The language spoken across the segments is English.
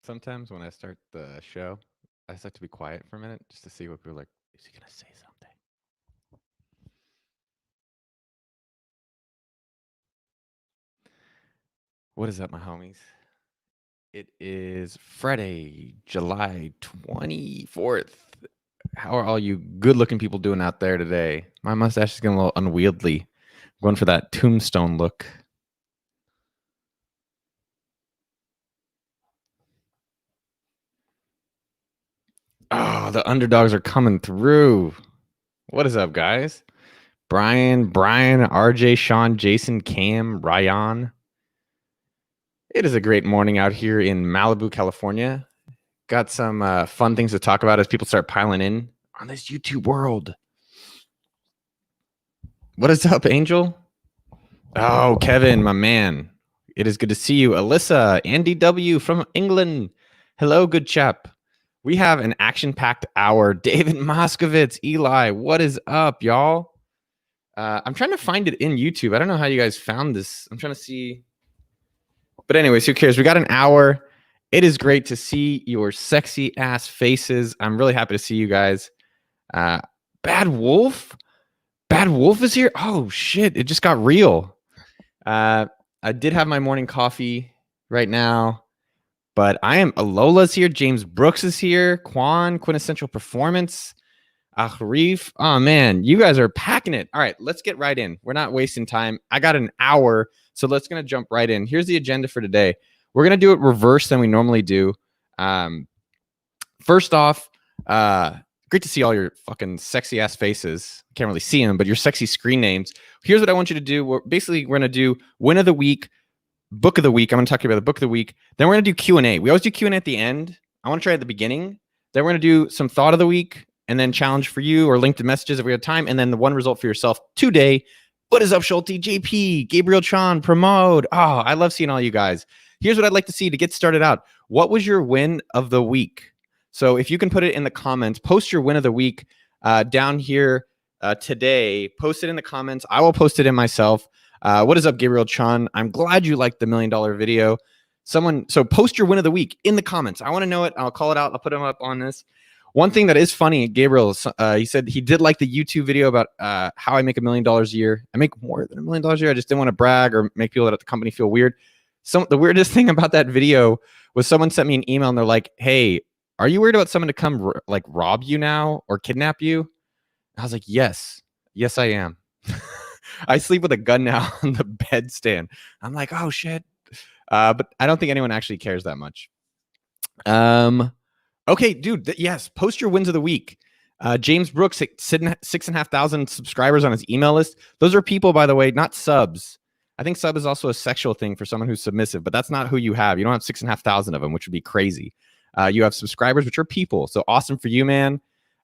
sometimes when I start the show. I just like to be quiet for a minute just to see what people are like. Is he gonna say something? What is up, my homies? It is Friday, July 24th. How are all you good-looking people doing out there today? My mustache is getting a little unwieldy. I'm going for that tombstone look. Oh, the underdogs are coming through. What is up, guys? Brian, RJ, Sean, Jason, Cam, Ryan. It is a great morning out here in Malibu, California. Got some fun things to talk about as people start piling in on this YouTube world. What is up, Angel? Oh, Kevin, my man. It is good to see you. Alyssa, Andy W. from England. Hello, good chap. We have an action-packed hour. David Moskovitz, Eli, what is up, y'all? I'm trying to find it in YouTube. I don't know how you guys found this. I'm trying to see. But anyways, who cares? We got an hour. It is great to see your sexy ass faces. I'm really happy to see you guys. Bad Wolf is here. Oh shit! It just got real. I did have my morning coffee right now, but I am. Alola's here. James Brooks is here. Quintessential Performance. Arif. Oh man, you guys are packing it. All right, let's get right in. We're not wasting time. I got an hour, so let's gonna jump right in. Here's the agenda for today. We're gonna do it reverse than we normally do. First off, great to see all your fucking sexy ass faces. Can't really see them, but your sexy screen names. Here's what I want you to do. We're gonna do win of the week, book of the week. I'm gonna talk to you about the book of the week. Then we're gonna do Q&A. We always do Q&A at the end. I want to try at the beginning. Then we're gonna do some thought of the week, and then challenge for you or LinkedIn messages if we have time, and then the one result for yourself today. What is up, Schulte, JP, Gabriel Chan, Pramod? Oh, I love seeing all you guys. Here's what I'd like to see to get started out. What was your win of the week? So if you can put it in the comments, post your win of the week down here today. Post it in the comments. I will post it in myself. What is up, Gabriel Chan? I'm glad you liked the $1 million video. So post your win of the week in the comments. I want to know it. I'll call it out. I'll put them up on this. One thing that is funny, Gabriel, he said he did like the YouTube video about how I make $1 million a year. I make more than $1 million a year. I just didn't want to brag or make people at the company feel weird. The weirdest thing about that video was someone sent me an email and they're like, "Hey, are you worried about someone to come like rob you now or kidnap you?" I was like, yes, I am. I sleep with a gun now on the bedstand. I'm like, oh shit. But I don't think anyone actually cares that much. Okay, dude. Yes, post your wins of the week. James Brooks, 6,500 subscribers on his email list. Those are people, by the way, not subs. I think sub is also a sexual thing for someone who's submissive, but that's not who you have. You don't have 6,500 of them, which would be crazy. You have subscribers, which are people. So awesome for you, man.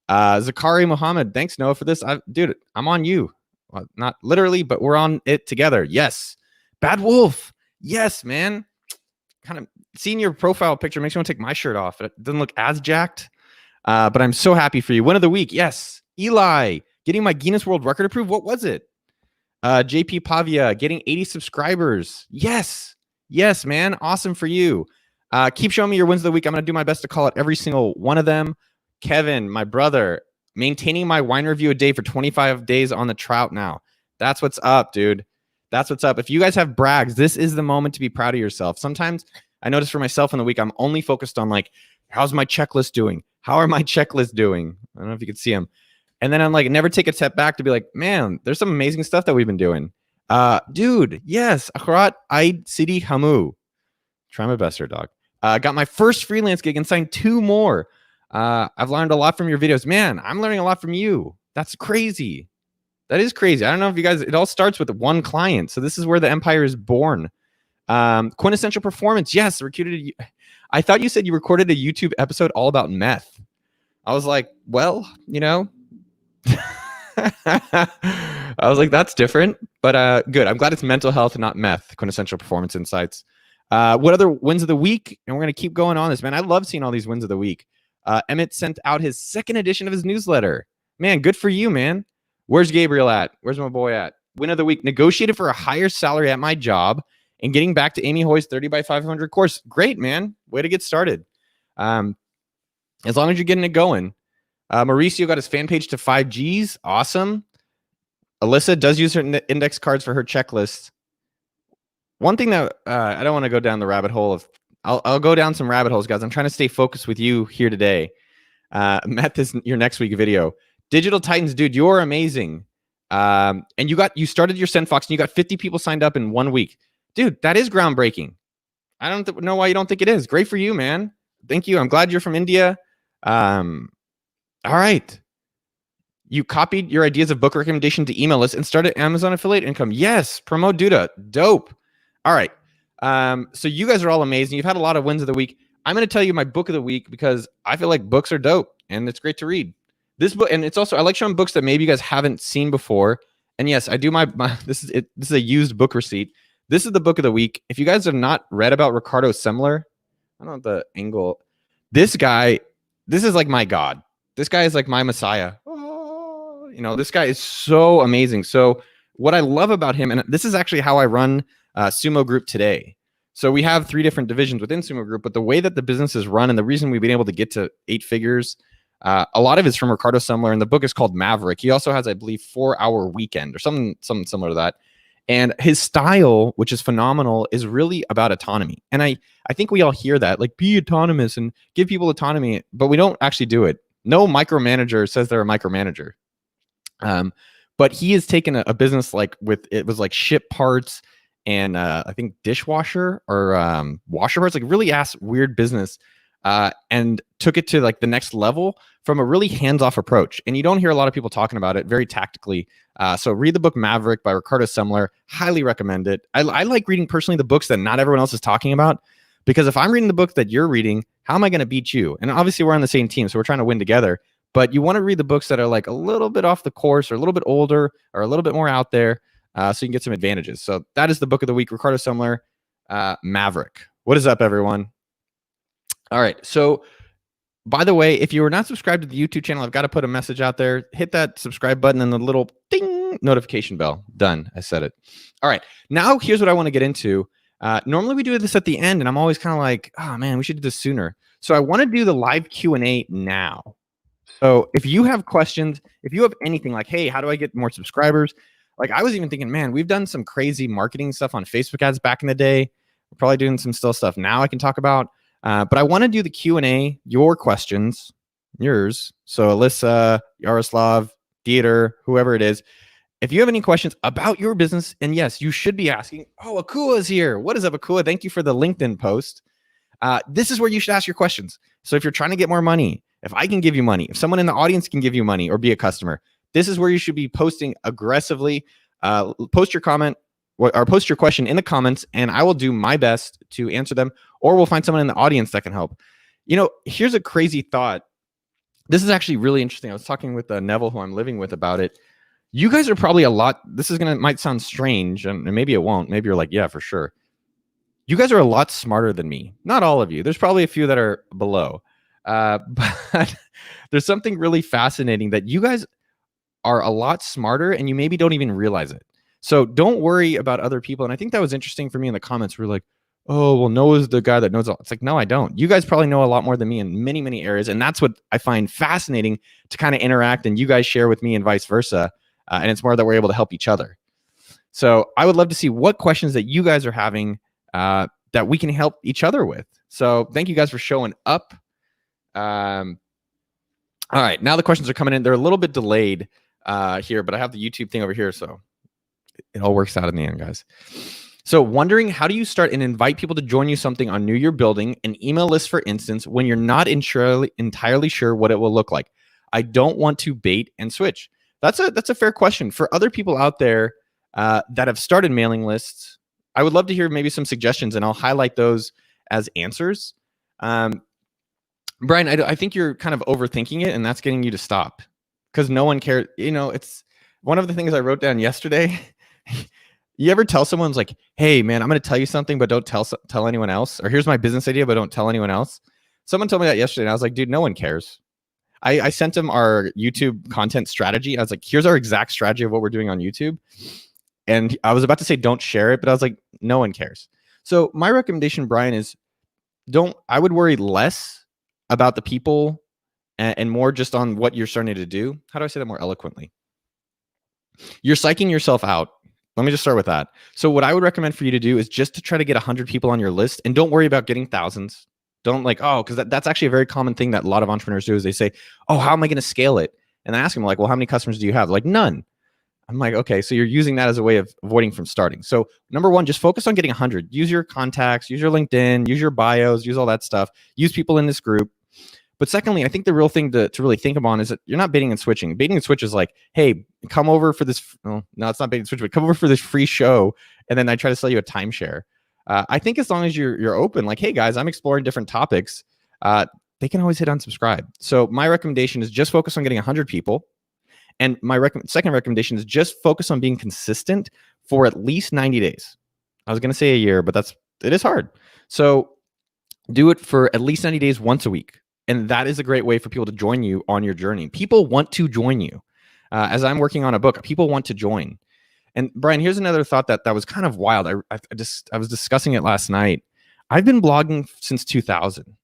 Zakari Muhammad, thanks, Noah, for this. Dude, I'm on you. Well, not literally, but we're on it together. Yes. Bad Wolf. Yes, man. Kind of seeing your profile picture makes me want to take my shirt off. It doesn't look as jacked, but I'm so happy for you. Win of the week. Yes. Eli, getting my Guinness World Record approved. What was it? JP Pavia, getting 80 subscribers. Yes. Yes, man. Awesome for you. Keep showing me your wins of the week. I'm going to do my best to call out every single one of them. Kevin, my brother, maintaining my wine review a day for 25 days on the trout now. That's what's up, dude. That's what's up. If you guys have brags, this is the moment to be proud of yourself. Sometimes I notice for myself in the week, I'm only focused on like, how's my checklist doing? How are my checklists doing? I don't know if you can see them. And then I'm like, never take a step back to be like, man, there's some amazing stuff that we've been doing. Dude, yes. Akharat Aid City Hamu. Try my best here, dog. Got my first freelance gig and signed 2 more. I've learned a lot from your videos. Man, I'm learning a lot from you. That's crazy. That is crazy. I don't know if you guys, it all starts with one client. So this is where the empire is born. Quintessential Performance. Yes, I thought you said you recorded a YouTube episode all about meth. I was like, well, you know, I was like, that's different, but good. I'm glad it's mental health and not meth. Quintessential Performance Insights. What other wins of the week? And we're going to keep going on this, man. I love seeing all these wins of the week. Emmett sent out his 2nd edition of his newsletter. Man, good for you, man. Where's Gabriel at? Where's my boy at? Win of the week. Negotiated for a higher salary at my job and getting back to Amy Hoy's 30 by 500 course. Great, man. Way to get started. As long as you're getting it going. Mauricio got his fan page to 5Gs. Awesome. Alyssa does use her index cards for her checklist. One thing that I don't want to go down the rabbit hole of, I'll go down some rabbit holes, guys. I'm trying to stay focused with you here today. Matt, this your next week video. Digital Titans, dude, you're amazing. And you started your SendFox and you got 50 people signed up in 1 week. Dude, that is groundbreaking. I don't know why you don't think it is. Great for you, man. Thank you. I'm glad you're from India. All right. You copied your ideas of book recommendation to email lists and started Amazon affiliate income. Yes, promote Duda. Dope. All right. So you guys are all amazing. You've had a lot of wins of the week. I'm going to tell you my book of the week because I feel like books are dope and it's great to read. This book, and it's also, I like showing books that maybe you guys haven't seen before. And yes, I do my this is it. This is a used book receipt. This is the book of the week. If you guys have not read about Ricardo Semler, I don't know the angle. This guy, this is like my God. This guy is like my Messiah. Oh, you know, this guy is so amazing. So what I love about him, and this is actually how I run Sumo Group today. So we have 3 different divisions within Sumo Group, but the way that the business is run and the reason we've been able to get to 8 figures, a lot of it's from Ricardo Semler, and the book is called Maverick. He also has, I believe, 4-Hour Weekend or something similar to that. And his style, which is phenomenal, is really about autonomy. And I think we all hear that, like, be autonomous and give people autonomy, but we don't actually do it. No micromanager says they're a micromanager. But he has taken a business like it was like ship parts and I think dishwasher or washer parts, like really weird business, and took it to like the next level from a really hands-off approach. And you don't hear a lot of people talking about it very tactically. So read the book Maverick by Ricardo Semler. Highly recommend it. I like reading personally the books that not everyone else is talking about, because if I'm reading the book that you're reading, how am I going to beat you? And obviously we're on the same team, so we're trying to win together. But you want to read the books that are like a little bit off the course or a little bit older or a little bit more out there, so you can get some advantages. So that is the book of the week, Ricardo Semler, Maverick. What is up, everyone? All right. So by the way, if you are not subscribed to the YouTube channel, I've got to put a message out there. Hit that subscribe button and the little ding notification bell. Done. I said it. All right. Now here's what I want to get into. Normally we do this at the end, and I'm always kind of like, oh man, we should do this sooner. So I want to do the live Q&A now. So if you have questions, if you have anything like, hey, how do I get more subscribers? Like I was even thinking, man, we've done some crazy marketing stuff on Facebook ads back in the day. We're probably doing some still stuff now I can talk about. But I want to do the Q&A, your questions, yours. So Alyssa, Yaroslav, Dieter, whoever it is. If you have any questions about your business, and yes, you should be asking, oh, Akua is here. What is up, Akua? Thank you for the LinkedIn post. This is where you should ask your questions. So if you're trying to get more money, if I can give you money, if someone in the audience can give you money or be a customer, this is where you should be posting aggressively. Post your comment or post your question in the comments, and I will do my best to answer them, or we'll find someone in the audience that can help. You know, here's a crazy thought. This is actually really interesting. I was talking with Neville, who I'm living with, about it. You guys are probably this is might sound strange, and maybe it won't. Maybe you're like, yeah, for sure. You guys are a lot smarter than me. Not all of you. There's probably a few that are below. But there's something really fascinating that you guys are a lot smarter and you maybe don't even realize it. So don't worry about other people. And I think that was interesting for me in the comments. We're like, oh, well, Noah's the guy that knows all. It's like, no, I don't. You guys probably know a lot more than me in many, many areas. And that's what I find fascinating, to kind of interact and you guys share with me and vice versa. And it's more that we're able to help each other. So I would love to see what questions that you guys are having that we can help each other with. So thank you guys for showing up. All right, now the questions are coming in. They're a little bit delayed here, but I have the YouTube thing over here, so it all works out in the end, guys. So wondering, how do you start and invite people to join you something on New Year building, an email list, for instance, when you're not entirely sure what it will look like? I don't want to bait and switch. That's a fair question. For other people out there that have started mailing lists, I would love to hear maybe some suggestions, and I'll highlight those as answers. Brian, I think you're kind of overthinking it, and that's getting you to stop, because no one cares. You know, it's one of the things I wrote down yesterday. You ever tell someone's like, hey, man, I'm going to tell you something, but don't tell anyone else. Or here's my business idea, but don't tell anyone else. Someone told me that yesterday, and I was like, dude, no one cares. I sent him our YouTube content strategy. I was like, here's our exact strategy of what we're doing on YouTube. And I was about to say, don't share it, but I was like, no one cares. So my recommendation, Brian, is I would worry less about the people and more just on what you're starting to do. How do I say that more eloquently? You're psyching yourself out. Let me just start with that. So what I would recommend for you to do is just to try to get 100 people on your list, and don't worry about getting thousands. Don't like, oh, because that's actually a very common thing that a lot of entrepreneurs do is they say, oh, how am I going to scale it? And I ask them like, well, how many customers do you have? Like none. I'm like, okay, so you're using that as a way of avoiding from starting. So number one, just focus on getting 100. Use your contacts, use your LinkedIn, use your bios, use all that stuff. Use people in this group. But secondly, I think the real thing to really think about is that you're not baiting and switching. Baiting and switch is like, hey, come over for this. No, it's not baiting and switch, but come over for this free show. And then I try to sell you a timeshare. I think as long as you're open, like, hey guys, I'm exploring different topics. They can always hit unsubscribe. So my recommendation is just focus on getting 100 people. And my second recommendation is just focus on being consistent for at least 90 days. I was going to say a year, but it is hard. So do it for at least 90 days once a week. And that is a great way for people to join you on your journey. People want to join you. As I'm working on a book, people want to join. And Brian, here's another thought that was kind of wild. I was discussing it last night. I've been blogging since 2000.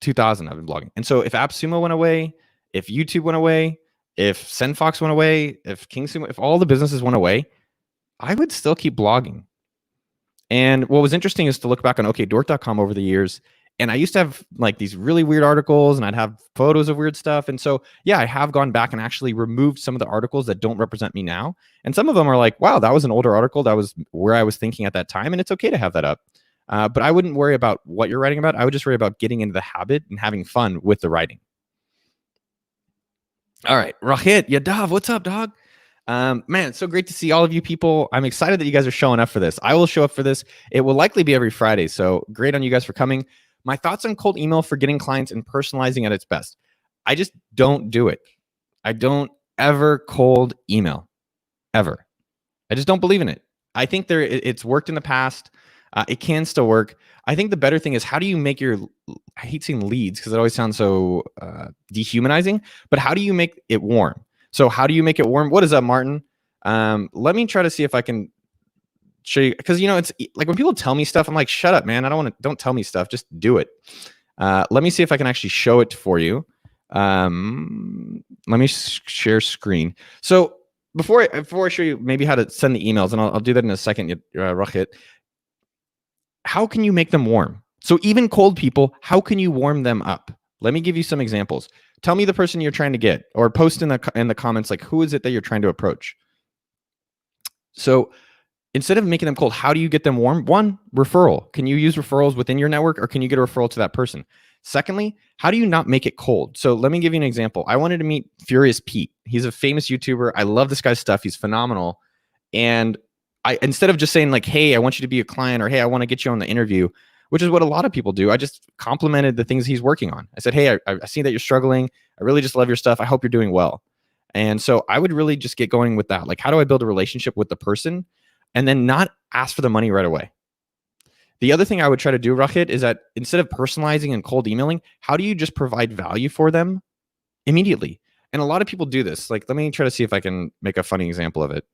2000 I've been blogging. And so if AppSumo went away, if YouTube went away, if SendFox went away, if KingSumo, if all the businesses went away, I would still keep blogging. And what was interesting is to look back on OkDork.com over the years. And I used to have like these really weird articles and I'd have photos of weird stuff. And so, yeah, I have gone back and actually removed some of the articles that don't represent me now. And some of them are like, wow, that was an older article. That was where I was thinking at that time. And it's okay to have that up. But I wouldn't worry about what you're writing about. I would just worry about getting into the habit and having fun with the writing. All right, Rahit, Yadav, what's up, dog? Man, it's so great to see all of you people. I'm excited that you guys are showing up for this. I will show up for this. It will likely be every Friday. So great on you guys for coming. My thoughts on cold email for getting clients and personalizing at its best. I just don't do it. I don't ever cold email, ever. I just don't believe in it. I think it's worked in the past. It can still work. I think the better thing is how do you make your, I hate saying leads because it always sounds so dehumanizing, but how do you make it warm? So how do you make it warm? What is up, Martin? Let me try to see if I can show you, because it's like when people tell me stuff, I'm like, shut up, man. Don't tell me stuff. Just do it. Let me see if I can actually show it for you. Let me share screen. So before I show you maybe how to send the emails, and I'll do that in a second, Rahit. How can you make them warm? So even cold people, how can you warm them up? Let me give you some examples. Tell me the person you're trying to get, or post in the comments, like, who is it that you're trying to approach? So instead of making them cold, how do you get them warm? One, referral. Can you use referrals within your network, or can you get a referral to that person? Secondly, how do you not make it cold? So let me give you an example. I wanted to meet Furious Pete. He's a famous YouTuber. I love this guy's stuff. He's phenomenal. And instead of just saying like, hey, I want you to be a client, or hey, I want to get you on the interview, which is what a lot of people do, I just complimented the things he's working on. I said, hey, I see that you're struggling. I really just love your stuff. I hope you're doing well. And so I would really just get going with that. Like, how do I build a relationship with the person and then not ask for the money right away? The other thing I would try to do, Rahit, is that instead of personalizing and cold emailing, how do you just provide value for them immediately? And a lot of people do this. Like, let me try to see if I can make a funny example of it.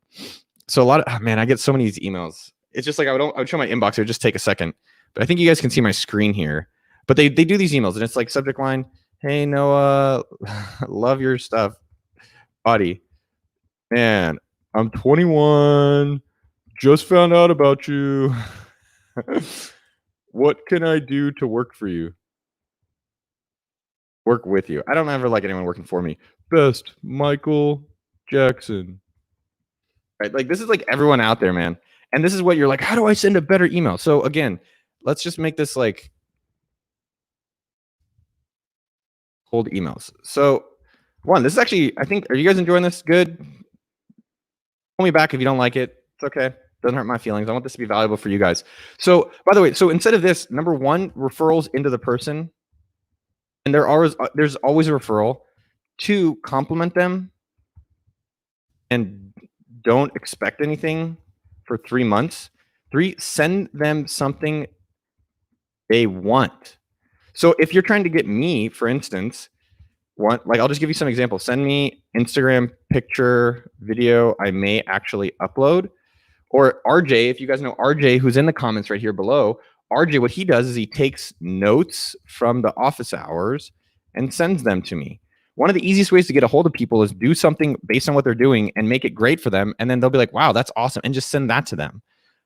So man, I get so many of these emails. It's just like I would show my inbox. It would just take a second. But I think you guys can see my screen here. But they do these emails, and it's like subject line, hey, Noah, love your stuff. Buddy, man, I'm 21. Just found out about you. What can I do to work for you? Work with you. I don't ever like anyone working for me. Best, Michael Jackson. Right? Like, this is like everyone out there, man. And this is what you're like, how do I send a better email? So again, let's just make this like cold emails. So one, this is actually, I think, are you guys enjoying this? Good. Call me back if you don't like it. It's okay. Doesn't hurt my feelings. I want this to be valuable for you guys. So by the way, so instead of this, number one, referrals into the person. And there's always a referral. Two, compliment them. And don't expect anything for 3 months. Three, send them something they want. So if you're trying to get me, for instance, I'll just give you some examples. Send me Instagram picture, video I may actually upload. Or RJ, if you guys know RJ, who's in the comments right here below, RJ, what he does is he takes notes from the office hours and sends them to me. One of the easiest ways to get a hold of people is do something based on what they're doing and make it great for them. And then they'll be like, wow, that's awesome. And just send that to them.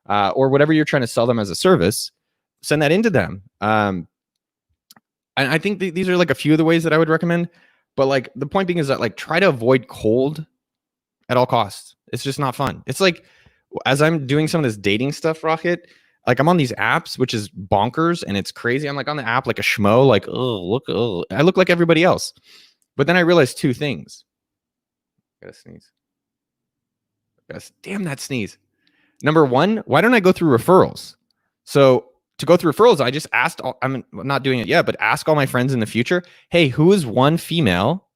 Or whatever you're trying to sell them as a service, send that into them. And I think these are like a few of the ways that I would recommend. But like the point being is that like try to avoid cold at all costs. It's just not fun. It's like as I'm doing some of this dating stuff, Rocket, like I'm on these apps, which is bonkers and it's crazy. I'm like on the app like a schmo, like, oh, I look like everybody else. But then I realized two things. Gotta sneeze. Damn that sneeze. Number one, why don't I go through referrals? So to go through referrals, I just asked, I'm not doing it yet, but ask all my friends in the future, hey, who is one female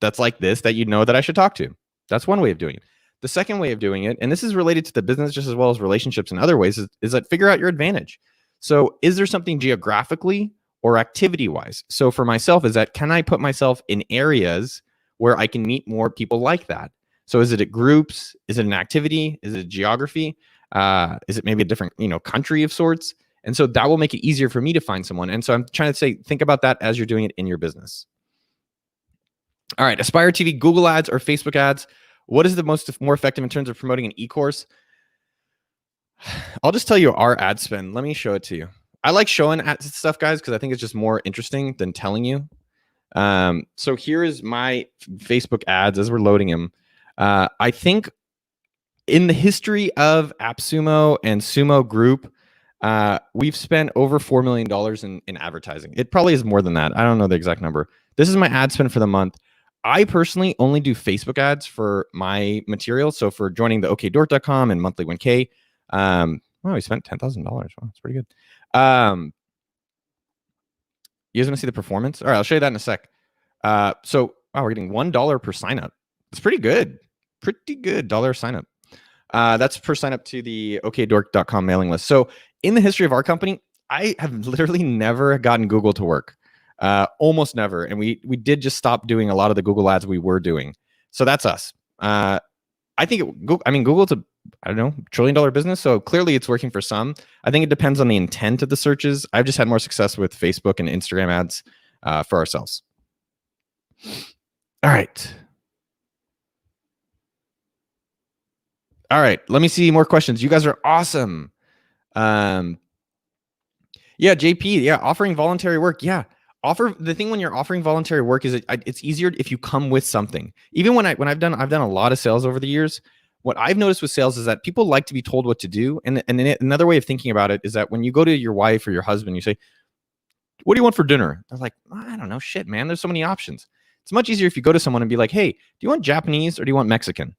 that's like this that you know that I should talk to? That's one way of doing it. The second way of doing it, and this is related to the business just as well as relationships and other ways, is that figure out your advantage. So is there something geographically or activity-wise? So for myself, is that can I put myself in areas where I can meet more people like that? So is it at groups? Is it an activity? Is it geography? Is it maybe a different, country of sorts? And so that will make it easier for me to find someone. And so I'm trying to say, think about that as you're doing it in your business. All right, Aspire TV, Google ads or Facebook ads. What is the more effective in terms of promoting an e-course? I'll just tell you our ad spend. Let me show it to you. I like showing ad stuff, guys, because I think it's just more interesting than telling you. So here is my Facebook ads as we're loading them. I think in the history of AppSumo and Sumo Group, we've spent over $4 million in advertising. It probably is more than that. I don't know the exact number. This is my ad spend for the month. I personally only do Facebook ads for my material. So for joining the okdork.com and monthly 1K, we spent $10,000. Wow, that's pretty good. You guys want to see the performance? All right, I'll show you that in a sec. So we're getting $1 per sign up. It's pretty good. Pretty good dollar sign up. That's per sign up to the okdork.com mailing list. So in the history of our company, I have literally never gotten Google to work. Almost never. And we did just stop doing a lot of the Google ads we were doing. So that's us. I think Google's a, $1 trillion business. So clearly it's working for some. I think it depends on the intent of the searches. I've just had more success with Facebook and Instagram ads for ourselves. All right. Let me see more questions. You guys are awesome. JP, offering voluntary work. The thing when you're offering voluntary work is it's easier if you come with something. Even when I've done a lot of sales over the years, what I've noticed with sales is that people like to be told what to do. And another way of thinking about it is that when you go to your wife or your husband, you say, what do you want for dinner? They're like, I don't know, shit, man. There's so many options. It's much easier if you go to someone and be like, hey, do you want Japanese or do you want Mexican?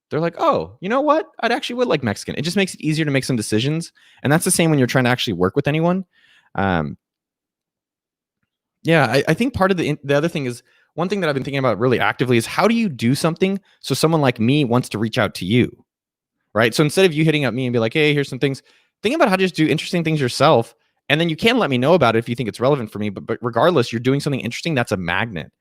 They're like, oh, you know what? I'd actually would like Mexican. It just makes it easier to make some decisions. And that's the same when you're trying to actually work with anyone. I think part of the other thing is, one thing that I've been thinking about really actively is how do you do something so someone like me wants to reach out to you, right? So instead of you hitting up me and be like, hey, here's some things, think about how to just do interesting things yourself. And then you can let me know about it if you think it's relevant for me. But regardless, you're doing something interesting. That's a magnet.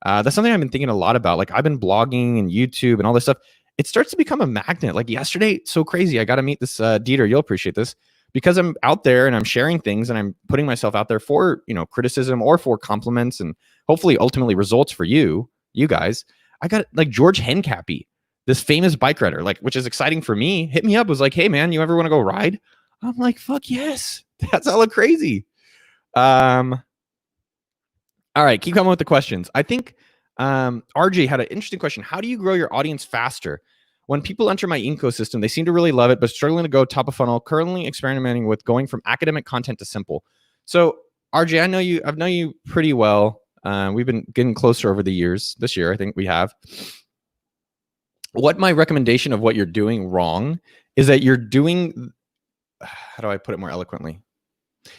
That's something I've been thinking a lot about. Like I've been blogging and YouTube and all this stuff. It starts to become a magnet. Like yesterday, so crazy. I got to meet this Dieter. You'll appreciate this. Because I'm out there and I'm sharing things and I'm putting myself out there for, criticism or for compliments and hopefully ultimately results for you guys. I got like George Hencappy, this famous bike rider, which is exciting for me. Hit me up, was like, hey man, you ever want to go ride? I'm like, fuck yes. That's hella crazy. All right, keep coming with the questions. I think RJ had an interesting question. How do you grow your audience faster? When people enter my ecosystem, they seem to really love it, but struggling to go top of funnel, currently experimenting with going from academic content to simple. So RJ, I've known you pretty well. We've been getting closer over the years. This year, I think we have. What my recommendation of what you're doing wrong is that you're doing, how do I put it more eloquently?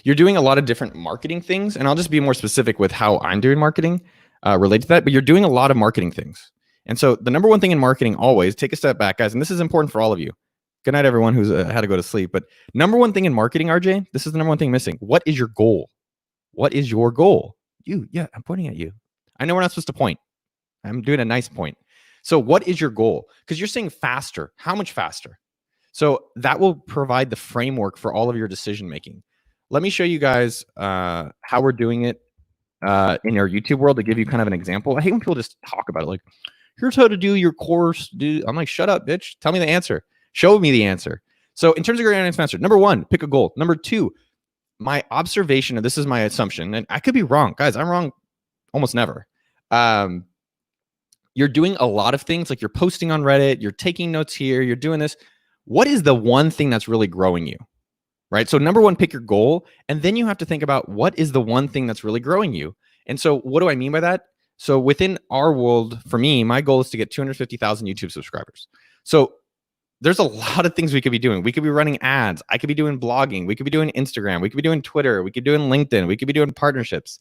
You're doing a lot of different marketing things, and I'll just be more specific with how I'm doing marketing related to that, but you're doing a lot of marketing things. And so the number one thing in marketing, always take a step back, guys. And this is important for all of you. Good night, everyone who's had to go to sleep. But number one thing in marketing, RJ, this is the number one thing missing. What is your goal? What is your goal? I'm pointing at you. I know we're not supposed to point. I'm doing a nice point. So what is your goal? Because you're saying faster. How much faster? So that will provide the framework for all of your decision making. let me show you guys how we're doing it in our YouTube world to give you kind of an example. I hate when people just talk about it like, here's how to do your course. I'm like, shut up, bitch. Tell me the answer. Show me the answer. So in terms of your analytics master, number one, pick a goal. Number two, my observation, and this is my assumption, and I could be wrong. Guys, I'm wrong almost never. You're doing a lot of things, like you're posting on Reddit, you're taking notes here, you're doing this. What is the one thing that's really growing you? Right? So number one, pick your goal, and then you have to think about what is the one thing that's really growing you. And so what do I mean by that? So within our world, for me, my goal is to get 250,000 YouTube subscribers. So there's a lot of things we could be doing. We could be running ads. I could be doing blogging. We could be doing Instagram. We could be doing Twitter. We could be doing LinkedIn. We could be doing partnerships.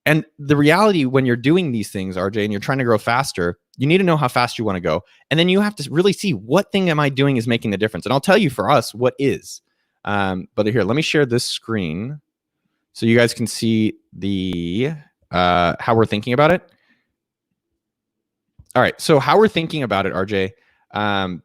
And the reality when you're doing these things, RJ, and you're trying to grow faster, you need to know how fast you want to go. And then you have to really see what thing am I doing is making the difference. And I'll tell you for us what is. But here, let me share this screen so you guys can see the how we're thinking about it. All right, so how we're thinking about it, RJ,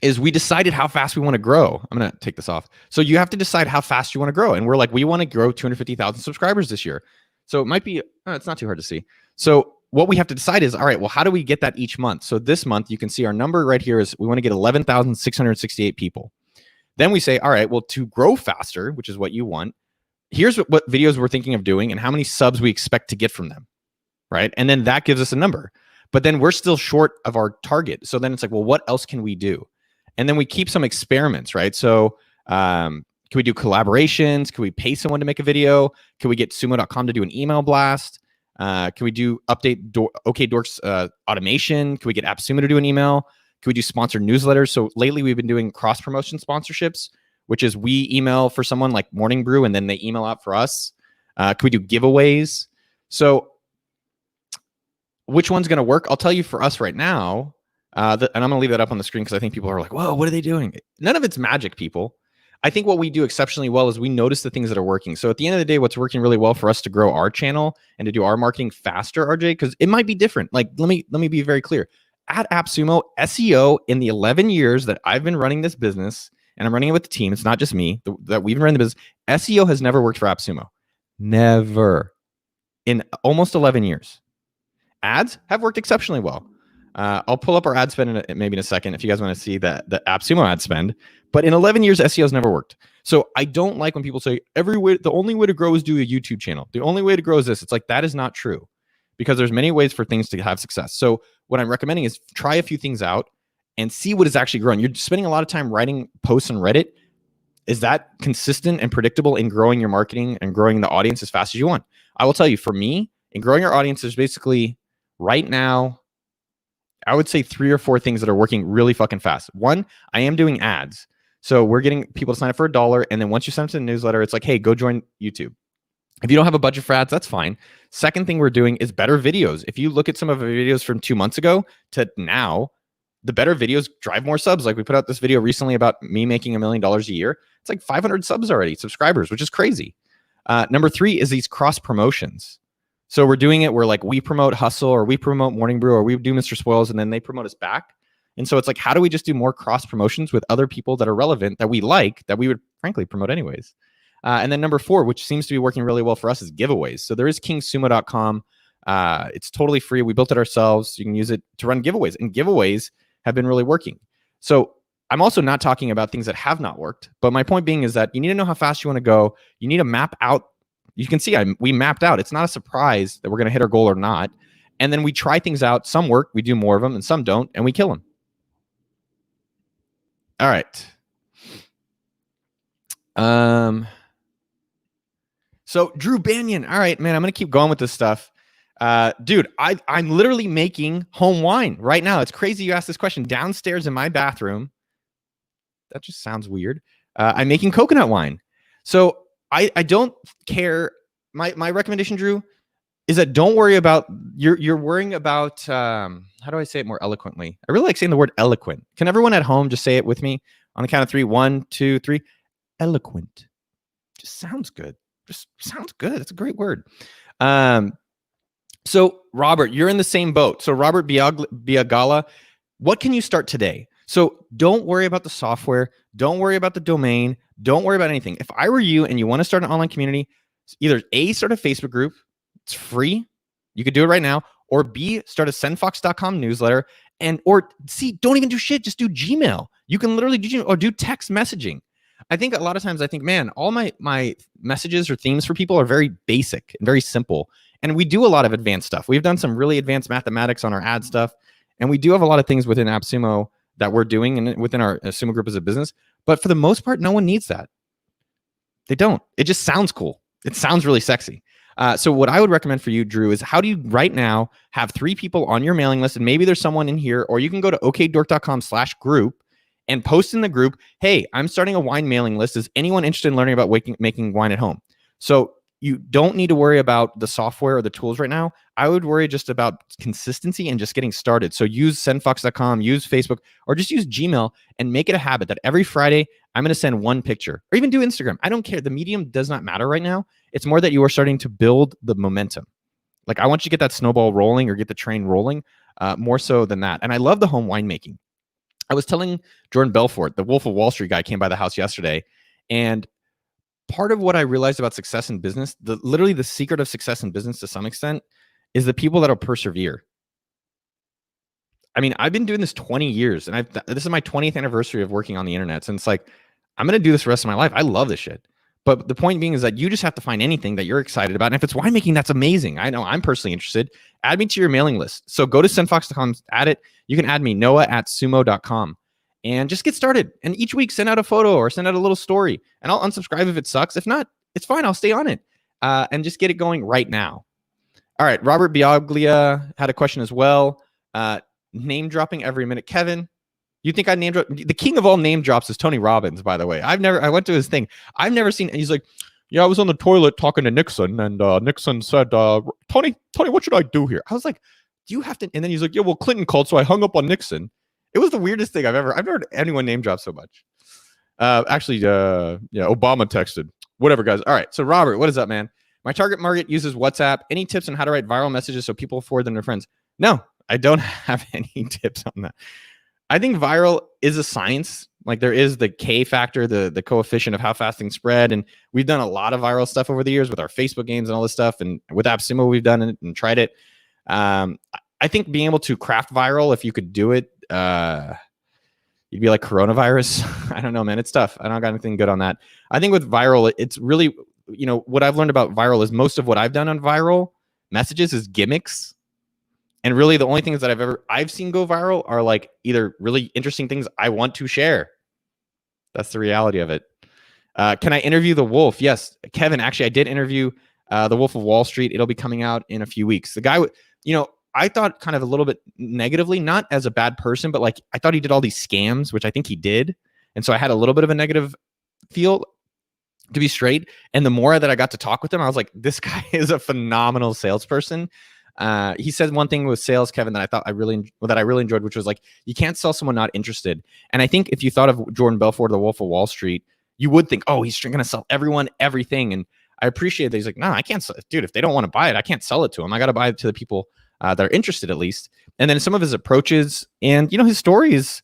is we decided how fast we want to grow. I'm going to take this off. So you have to decide how fast you want to grow. And we're like, we want to grow 250,000 subscribers this year. So it might be, it's not too hard to see. So what we have to decide is, all right, well, how do we get that each month? So this month, you can see our number right here is we want to get 11,668 people. Then we say, all right, well, to grow faster, which is what you want, here's what videos we're thinking of doing and how many subs we expect to get from them, right? And then that gives us a number. But then we're still short of our target. So then it's like, well, what else can we do? And then we keep some experiments, right? So can we do collaborations? Can we pay someone to make a video? Can we get sumo.com to do an email blast? Can we do OkDorks automation? Can we get AppSumo to do an email? Can we do sponsored newsletters? So lately we've been doing cross-promotion sponsorships, which is we email for someone like Morning Brew and then they email out for us. Can we do giveaways? So which one's going to work? I'll tell you for us right now, and I'm going to leave that up on the screen because I think people are like, whoa, what are they doing? None of it's magic, people. I think what we do exceptionally well is we notice the things that are working. So at the end of the day, what's working really well for us to grow our channel and to do our marketing faster, RJ, because it might be different. Like, let me be very clear. At AppSumo, SEO in the 11 years that I've been running this business, and I'm running it with the team, it's not just me, that we've been running the business, SEO has never worked for AppSumo. Never. In almost 11 years. Ads have worked exceptionally well. I'll pull up our ad spend maybe in a second if you guys want to see the AppSumo ad spend. But in 11 years, SEO has never worked. So I don't like when people say the only way to grow is do a YouTube channel. The only way to grow is this. It's like, that is not true, because there's many ways for things to have success. So what I'm recommending is try a few things out and see what is actually growing. You're spending a lot of time writing posts on Reddit. Is that consistent and predictable in growing your marketing and growing the audience as fast as you want? I will tell you, for me, in growing our audience, there's basically right now, I would say 3 or 4 things that are working really fucking fast. One, I am doing ads. So we're getting people to sign up for $1. And then once you sign up to the newsletter, it's like, hey, go join YouTube. If you don't have a budget for ads, that's fine. Second thing we're doing is better videos. If you look at some of our videos from 2 months ago to now, the better videos drive more subs. Like we put out this video recently about me making $1 million a year. It's like 500 subs already, subscribers, which is crazy. Number 3 is these cross promotions. So we're doing it where like we promote Hustle or we promote Morning Brew or we do Mr. Spoils and then they promote us back. And so it's like, how do we just do more cross promotions with other people that are relevant, that we like, that we would frankly promote anyways? And then number 4, which seems to be working really well for us, is giveaways. So there is kingsumo.com. It's totally free. We built it ourselves. You can use it to run giveaways, and giveaways have been really working. So I'm also not talking about things that have not worked. But my point being is that you need to know how fast you want to go. You need to map out. You can see we mapped out. It's not a surprise that we're going to hit our goal or not. And then we try things out. Some work. We do more of them, and some don't, and we kill them. All right. So Drew Banyan. All right, man, I'm going to keep going with this stuff. Dude, I'm literally making home wine right now. It's crazy you asked this question. Downstairs in my bathroom. That just sounds weird. I'm making coconut wine. So I don't care. My recommendation, Drew, is that don't worry about, you're worrying about, how do I say it more eloquently? I really like saying the word eloquent. Can everyone at home just say it with me on the count of 3? 1, 2, 3. Eloquent. Just sounds good. Just sounds good. It's a great word. So Robert, you're in the same boat. So Robert Biagala, what can you start today? So don't worry about the software. Don't worry about the domain. Don't worry about anything. If I were you and you want to start an online community, either A, start a Facebook group. It's free. You could do it right now. Or B, start a sendfox.com newsletter. And or C, don't even do shit. Just do Gmail. You can literally do Gmail or do text messaging. I think a lot of times I think, man, all my messages or themes for people are very basic and very simple. And we do a lot of advanced stuff. We've done some really advanced mathematics on our ad stuff. And we do have a lot of things within AppSumo that we're doing and within our Sumo group as a business. But for the most part, no one needs that. They don't. It just sounds cool. It sounds really sexy. So what I would recommend for you, Drew, is how do you right now have 3 people on your mailing list, and maybe there's someone in here, or you can go to okdork.com/group and post in the group, hey, I'm starting a wine mailing list. Is anyone interested in learning about making wine at home? So you don't need to worry about the software or the tools right now. I would worry just about consistency and just getting started. So use sendfox.com, use Facebook, or just use Gmail and make it a habit that every Friday I'm going to send one picture, or even do Instagram. I don't care. The medium does not matter right now. It's more that you are starting to build the momentum. Like I want you to get that snowball rolling or get the train rolling, more so than that. And I love the home winemaking. I was telling Jordan Belfort, the Wolf of Wall Street guy, came by the house yesterday, and part of what I realized about success in business, literally the secret of success in business to some extent, is the people that'll persevere. I mean, I've been doing this 20 years, and this is my 20th anniversary of working on the internet. And it's like, I'm going to do this the rest of my life. I love this shit. But the point being is that you just have to find anything that you're excited about. And if it's winemaking, that's amazing. I know I'm personally interested. Add me to your mailing list. So go to sendfox.com, add it. You can add me, noah@sumo.com. And just get started. And each week, send out a photo or send out a little story. And I'll unsubscribe if it sucks. If not, it's fine. I'll stay on it. And just get it going right now. All right. Robert Biaglia had a question as well. Name dropping every minute. Kevin, you think I name drop? The king of all name drops is Tony Robbins, by the way. I went to his thing. I've never seen, he's like, yeah, I was on the toilet talking to Nixon, and Nixon said, Tony, what should I do here? I was like, do you have to? And then he's like, yeah, well, Clinton called, so I hung up on Nixon. It was the weirdest thing I've never heard anyone name drop so much. Actually, Obama texted. Whatever, guys. All right. So, Robert, what is up, man? My target market uses WhatsApp. Any tips on how to write viral messages so people forward them to friends? No, I don't have any tips on that. I think viral is a science. Like there is the K factor, the coefficient of how fast things spread. And we've done a lot of viral stuff over the years with our Facebook games and all this stuff. And with AppSumo, we've done it and tried it. I think being able to craft viral, if you could do it, you'd be like coronavirus. I don't know, man. It's tough. I don't got anything good on that. I think with viral, it's really, what I've learned about viral is most of what I've done on viral messages is gimmicks. And really the only things that I've seen go viral are like either really interesting things I want to share. That's the reality of it. Can I interview the Wolf? Yes. Kevin, actually, I did interview the Wolf of Wall Street. It'll be coming out in a few weeks. The guy, I thought kind of a little bit negatively, not as a bad person, but like I thought he did all these scams, which I think he did. And so I had a little bit of a negative feel, to be straight. And the more that I got to talk with him, I was like, this guy is a phenomenal salesperson. He said one thing with sales, Kevin, that I thought I really enjoyed, which was like, you can't sell someone not interested. And I think if you thought of Jordan Belfort, the Wolf of Wall Street, you would think, oh, he's going to sell everyone everything. And I appreciate that he's like, no, I can't sell it. Dude, if they don't want to buy it, I can't sell it to them. I got to buy it to the people that are interested at least. And then some of his approaches and, his stories,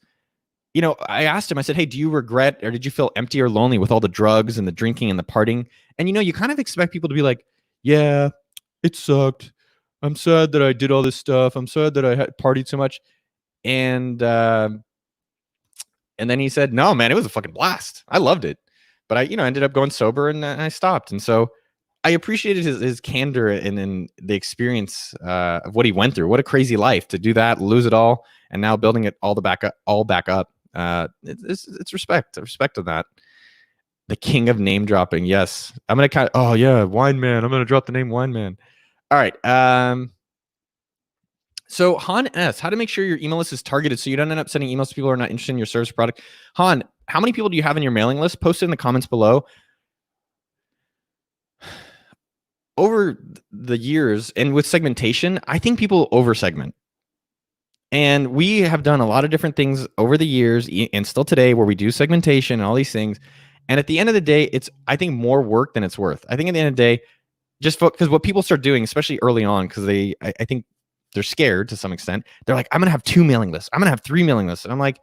I asked him, I said, hey, do you regret or did you feel empty or lonely with all the drugs and the drinking and the partying? And, you kind of expect people to be like, yeah, it sucked. I'm sad that I did all this stuff. I'm sad that I had partied so much. And then he said, no, man, it was a fucking blast. I loved it. But I, ended up going sober and I stopped. And so I appreciated his candor and the experience of what he went through. What a crazy life to do that, lose it all, and now building it all back up. It's respect of that. The king of name dropping. Yes. I'm going to oh yeah, Wine Man. I'm going to drop the name Wine Man. All right. So Han S, how to make sure your email list is targeted so you don't end up sending emails to people who are not interested in your service product. Han, how many people do you have in your mailing list? Post it in the comments below. Over the years and with segmentation, I think people over segment. And we have done a lot of different things over the years and still today where we do segmentation and all these things. And at the end of the day, it's, I think, more work than it's worth. I think at the end of the day, just because what people start doing, especially early on, because I think they're scared to some extent. They're like, I'm going to have 2 mailing lists. I'm going to have 3 mailing lists. And I'm like,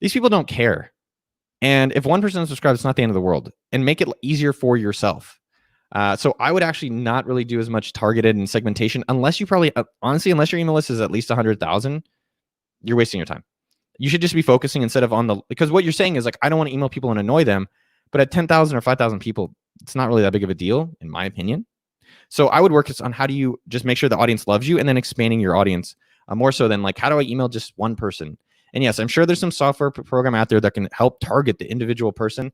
These people don't care. And if one person unsubscribes, it's not the end of the world. And make it easier for yourself. So I would actually not really do as much targeted and segmentation unless you probably, honestly, unless your email list is at least 100,000, you're wasting your time. You should just be focusing instead of on the, because what you're saying is like, I don't want to email people and annoy them, but at 10,000 or 5,000 people, it's not really that big of a deal, in my opinion. So I would work on how do you just make sure the audience loves you and then expanding your audience more so than like, how do I email just one person? And yes, I'm sure there's some software program out there that can help target the individual person.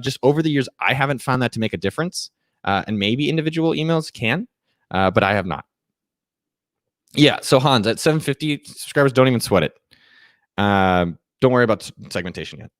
Just over the years, I haven't found that to make a difference. And maybe individual emails can, but I have not. Yeah, so Hans, at 750 subscribers, don't even sweat it. Don't worry about segmentation yet.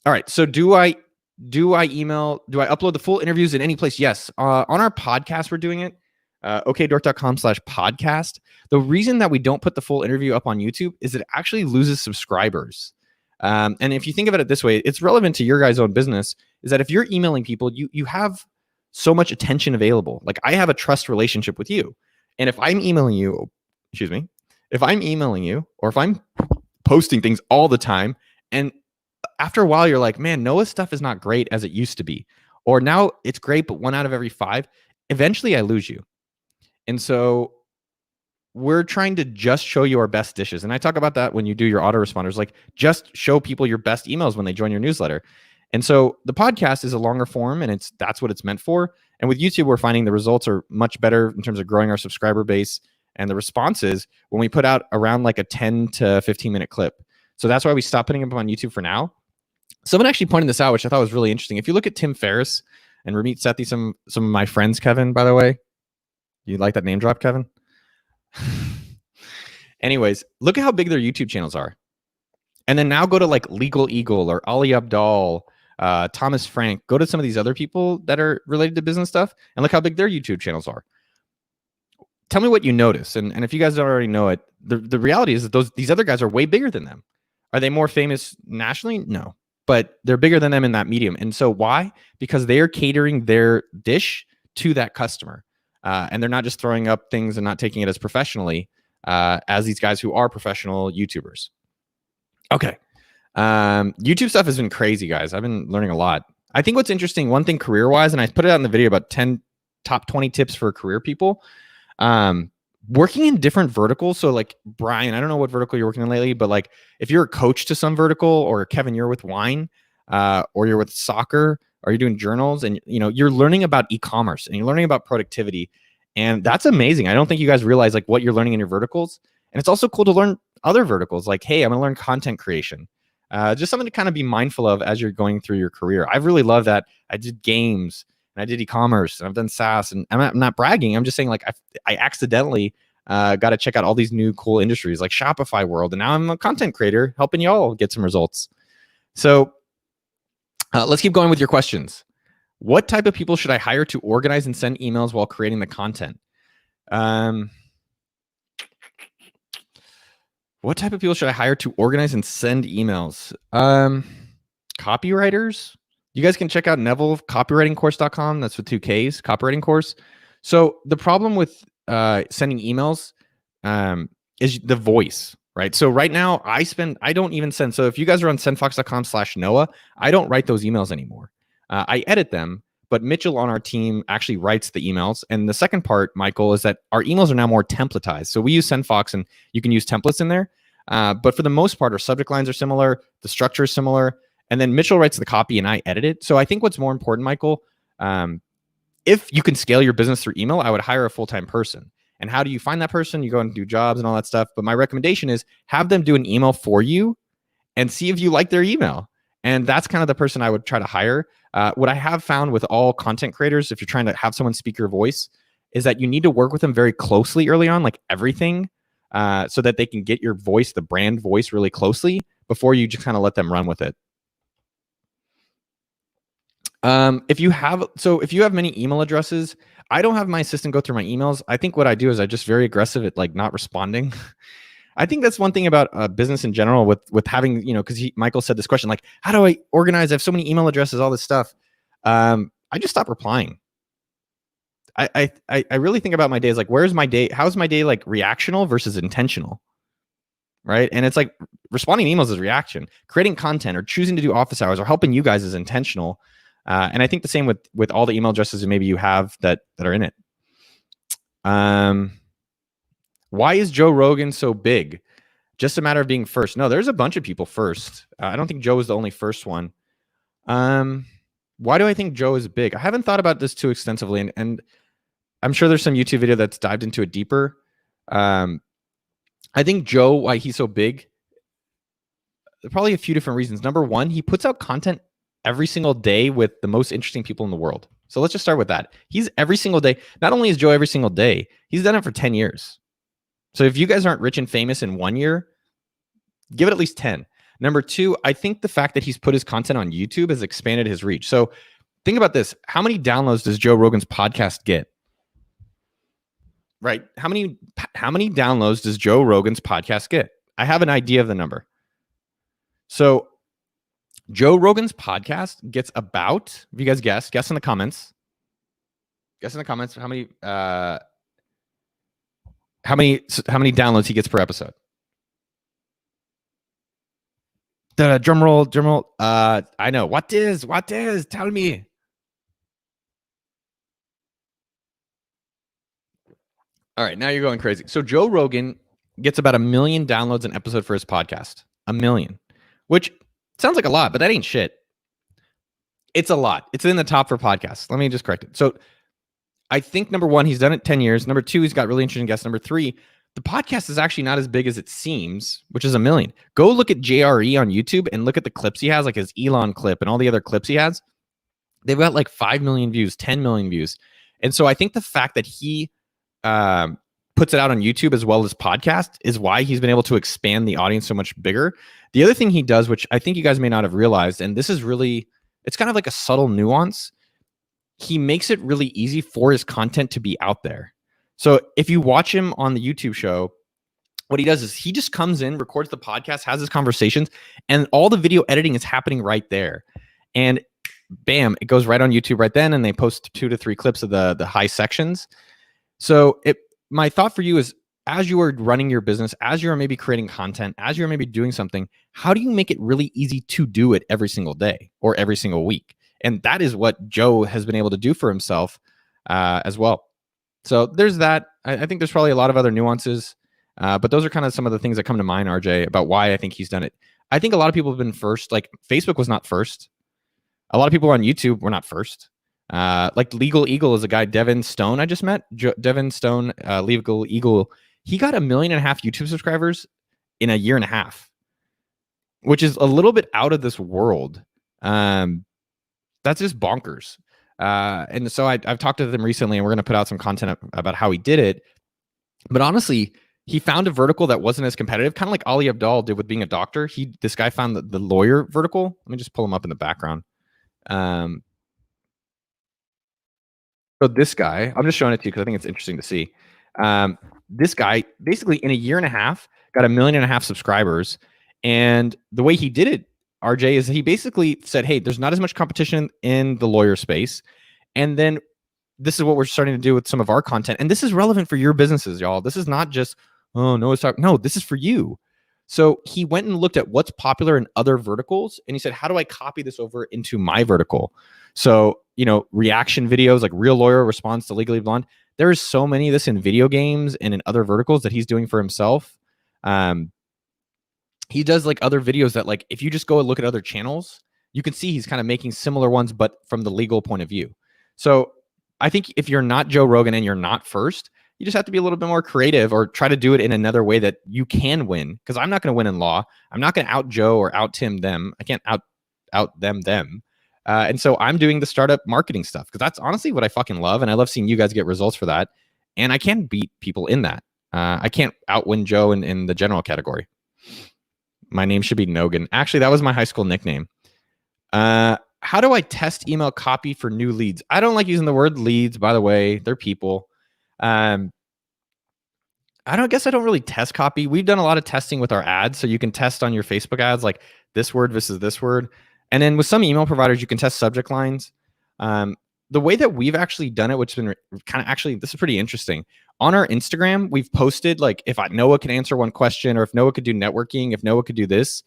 All right, so do I upload the full interviews in any place? Yes. On our podcast, we're doing it. okdork.com/podcast. The reason that we don't put the full interview up on YouTube is it actually loses subscribers. And if you think about it this way, it's relevant to your guys' own business, is that if you're emailing people, you have so much attention available. Like I have a trust relationship with you. And if I'm emailing you, if I'm emailing you or if I'm posting things all the time, and after a while you're like, man, Noah's stuff is not great as it used to be. Or now it's great, but 1 out of every 5, eventually I lose you. And so we're trying to just show you our best dishes. And I talk about that when you do your autoresponders, like just show people your best emails when they join your newsletter. And so the podcast is a longer form and that's what it's meant for. And with YouTube, we're finding the results are much better in terms of growing our subscriber base and the responses when we put out around like a 10 to 15 minute clip. So that's why we stopped putting them on YouTube for now. Someone actually pointed this out, which I thought was really interesting. If you look at Tim Ferriss and Ramit Sethi, some of my friends, Kevin, by the way, you like that name drop, Kevin? Anyways, look at how big their YouTube channels are. And then now go to like Legal Eagle or Ali Abdaal, Thomas Frank. Go to some of these other people that are related to business stuff and look how big their YouTube channels are. Tell me what you notice. And if you guys don't already know it, the reality is that these other guys are way bigger than them. Are they more famous nationally? No. But they're bigger than them in that medium. And so why? Because they are catering their dish to that customer. And they're not just throwing up things and not taking it as professionally as these guys who are professional YouTubers. Okay. YouTube stuff has been crazy, guys. I've been learning a lot. I think what's interesting, one thing career-wise, and I put it out in the video about 10 top 20 tips for career people. Working in different verticals. So like Brian, I don't know what vertical you're working in lately, but like if you're a coach to some vertical, or Kevin, you're with wine, or you're with soccer, or you're doing journals, and you're learning about e-commerce and you're learning about productivity. And that's amazing. I don't think you guys realize like what you're learning in your verticals. And it's also cool to learn other verticals. Like, hey, I'm gonna learn content creation. Just something to kind of be mindful of as you're going through your career. I really love that. I did games and I did e-commerce and I've done SaaS, and I'm not bragging. I'm just saying like I accidentally got to check out all these new cool industries like Shopify world. And now I'm a content creator helping y'all get some results. So let's keep going with your questions. What type of people should I hire to organize and send emails while creating the content? What type of people should I hire to organize and send emails? Copywriters. You guys can check out NevilleCopywritingCourse.com. That's with 2 Ks, copywriting course. So the problem with sending emails is the voice, right? So right now I don't even send. So if you guys are on sendfox.com/Noah, I don't write those emails anymore. I edit them, but Mitchell on our team actually writes the emails. And the second part, Michael, is that our emails are now more templatized. So we use SendFox and you can use templates in there. But for the most part, our subject lines are similar. The structure is similar. And then Mitchell writes the copy and I edit it. So I think what's more important, Michael, if you can scale your business through email, I would hire a full-time person. And how do you find that person? You go and do jobs and all that stuff. But my recommendation is have them do an email for you and see if you like their email. And that's kind of the person I would try to hire. What I have found with all content creators, if you're trying to have someone speak your voice, is that you need to work with them very closely early on, like everything, so that they can get your voice, the brand voice, really closely before you just kind of let them run with it. If you have many email addresses, I don't have my assistant go through my emails. I think what I do is I just very aggressive at like not responding. I think that's one thing about business in general with having, because Michael said this question, like, how do I organize? I have so many email addresses, all this stuff. I just stop replying. I really think about my days, like, where's my day? How's my day like reactional versus intentional? right? And it's like responding to emails is reaction. Creating content or choosing to do office hours or helping you guys is intentional. And I think the same with all the email addresses that maybe you have that are in it. Why is Joe Rogan so big? Just a matter of being first. No, there's a bunch of people first. I don't think Joe is the only first one. Why do I think Joe is big? I haven't thought about this too extensively, and I'm sure there's some YouTube video that's dived into it deeper. I think Joe, why he's so big, probably a few different reasons. Number one, he puts out content every single day with the most interesting people in the world. So let's just start with that. He's every single day. Not only is Joe every single day, he's done it for 10 years. So if you guys aren't rich and famous in 1 year, give it at least 10. Number two, I think the fact that he's put his content on YouTube has expanded his reach. So think about this. How many downloads does Joe Rogan's podcast get? Right? How many downloads does Joe Rogan's podcast get? I have an idea of the number. So Joe Rogan's podcast gets about, if you guys guess in the comments. Guess in the comments how many downloads he gets per episode. Drum roll. I know. What is? Tell me. All right, now you're going crazy. So Joe Rogan gets about 1 million downloads an episode for his podcast. 1 million, which sounds like a lot, but that ain't shit. It's a lot. It's in the top for podcasts. Let me just correct it. So I think number one, he's done it 10 years. Number two, he's got really interesting guests. Number three, the podcast is actually not as big as it seems, which is 1 million. Go look at JRE on YouTube and look at the clips he has, like his Elon clip and all the other clips he has. They've got like 5 million views, 10 million views. And so I think the fact that he puts it out on YouTube as well as podcast is why he's been able to expand the audience so much bigger. The other thing he does, which I think you guys may not have realized, and this is really, it's kind of like a subtle nuance. He makes it really easy for his content to be out there. So if you watch him on the YouTube show, what he does is he just comes in, records the podcast, has his conversations, and all the video editing is happening right there. And bam, it goes right on YouTube right then, and they post 2 to 3 clips of the high sections. So my thought for you is, as you are running your business, as you're maybe creating content, as you're maybe doing something, how do you make it really easy to do it every single day or every single week? And that is what Joe has been able to do for himself as well. So there's that. I think there's probably a lot of other nuances, but those are kind of some of the things that come to mind, RJ, about why I think he's done it. I think a lot of people have been first. Like Facebook was not first. A lot of people on YouTube were not first. Like Legal Eagle is a guy, Devin Stone, I just met. Devin Stone, Legal Eagle. He got 1.5 million YouTube subscribers in 1.5 years, which is a little bit out of this world. That's just bonkers. And so I've talked to them recently, and we're going to put out some content about how he did it. But honestly, he found a vertical that wasn't as competitive, kind of like Ali Abdaal did with being a doctor. This guy found the lawyer vertical. Let me just pull him up in the background. So this guy, I'm just showing it to you because I think it's interesting to see. This guy basically in 1.5 years got 1.5 million subscribers. And the way he did it, RJ, is he basically said, hey, there's not as much competition in the lawyer space. And then this is what we're starting to do with some of our content. And this is relevant for your businesses, y'all. This is not just, oh, Noah's talking. No, this is for you. So he went and looked at what's popular in other verticals. And he said, how do I copy this over into my vertical? So, reaction videos like Real Lawyer responds to Legally Blonde. There is so many of this in video games and in other verticals that he's doing for himself. He does like other videos that, like, if you just go and look at other channels, you can see he's kind of making similar ones, but from the legal point of view. So I think if you're not Joe Rogan and you're not first, you just have to be a little bit more creative or try to do it in another way that you can win. Because I'm not going to win in law. I'm not going to out Joe or out Tim them. I can't out them. And so I'm doing the startup marketing stuff because that's honestly what I fucking love. And I love seeing you guys get results for that. And I can beat people in that. I can't outwin Joe in the general category. My name should be Nogan. Actually, that was my high school nickname. How do I test email copy for new leads? I don't like using the word leads, by the way. They're people. I guess I don't really test copy. We've done a lot of testing with our ads. So you can test on your Facebook ads, like this word versus this word. And then with some email providers, you can test subject lines. the way that we've actually done it, which has been kind of actually, this is pretty interesting. On our Instagram, we've posted like if Noah could answer one question, or if Noah could do networking, if Noah could do this.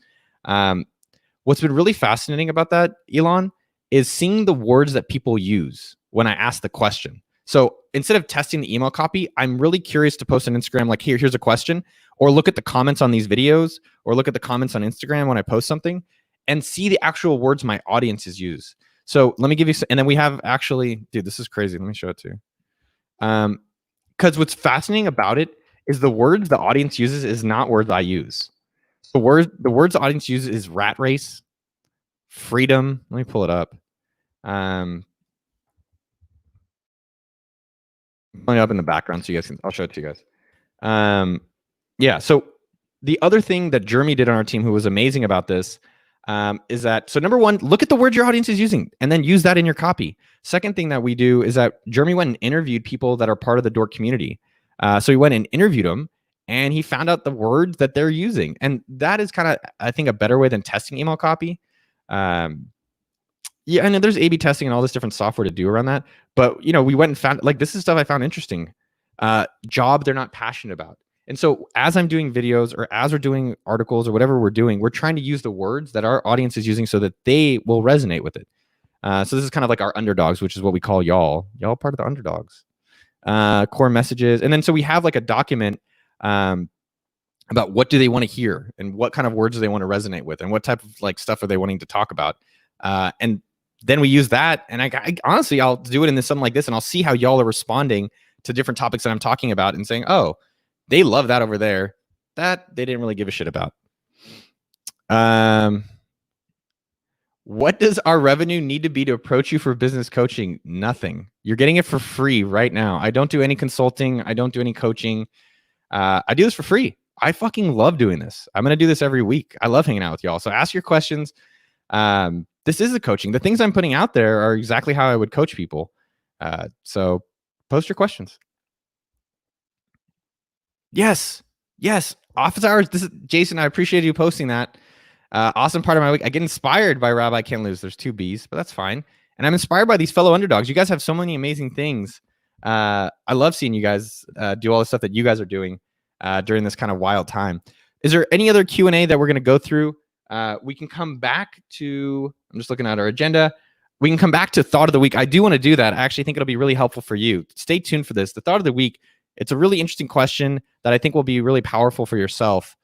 What's been really fascinating about that, Elon, is seeing the words that people use when I ask the question. So instead of testing the email copy, I'm really curious to post on Instagram, like, here's a question, or look at the comments on these videos, or look at the comments on Instagram when I post something, and see the actual words my audiences use. So let me give you, and then we have actually, dude, this is crazy. Let me show it to you. Because what's fascinating about it is the words the audience uses is not words I use. The words the audience uses is rat race, freedom. Let me pull it up. Pulling it up in the background so you guys can, I'll show it to you guys. Yeah, so the other thing that Jeremy did on our team, who was amazing about this, is that, so number one, look at the words your audience is using and then use that in your copy. Second thing that we do is that Jeremy went and interviewed people that are part of the Dork community. So he went and interviewed them, and he found out the words that they're using. And that is kind of, I think, a better way than testing email copy. Yeah, and there's A/B testing and all this different software to do around that. But, you know, we went and found, like, this is stuff I found interesting. Job they're not passionate about. And so as I'm doing videos, or as we're doing articles, or whatever we're doing, we're trying to use the words that our audience is using so that they will resonate with it. So this is kind of like our underdogs, which is what we call y'all. Y'all part of the underdogs. Core messages. And then so we have like a document about what do they want to hear, and what kind of words do they want to resonate with, and what type of like stuff are they wanting to talk about. And then we use that. And I honestly, I'll do it in something like this, and I'll see how y'all are responding to different topics that I'm talking about, and saying, oh, they love that over there. That they didn't really give a shit about. What does our revenue need to be to approach you for business coaching? Nothing. You're getting it for free right now. I don't do any consulting. I don't do any coaching. I do this for free. I fucking love doing this. I'm going to do this every week. I love hanging out with y'all. So ask your questions. This is the coaching. The things I'm putting out there are exactly how I would coach people. So post your questions. Yes. Office hours. This is Jason. I appreciate you posting that. Awesome part of my week. I get inspired by Rabbi Can't Lose. There's 2 B's, but that's fine. And I'm inspired by these fellow underdogs. You guys have so many amazing things. I love seeing you guys do all the stuff that you guys are doing during this kind of wild time. Is there any other Q&A that we're going to go through? We can come back to, I'm just looking at our agenda. We can come back to thought of the week. I do want to do that. I actually think it'll be really helpful for you. Stay tuned for this. The thought of the week, it's a really interesting question that I think will be really powerful for yourself.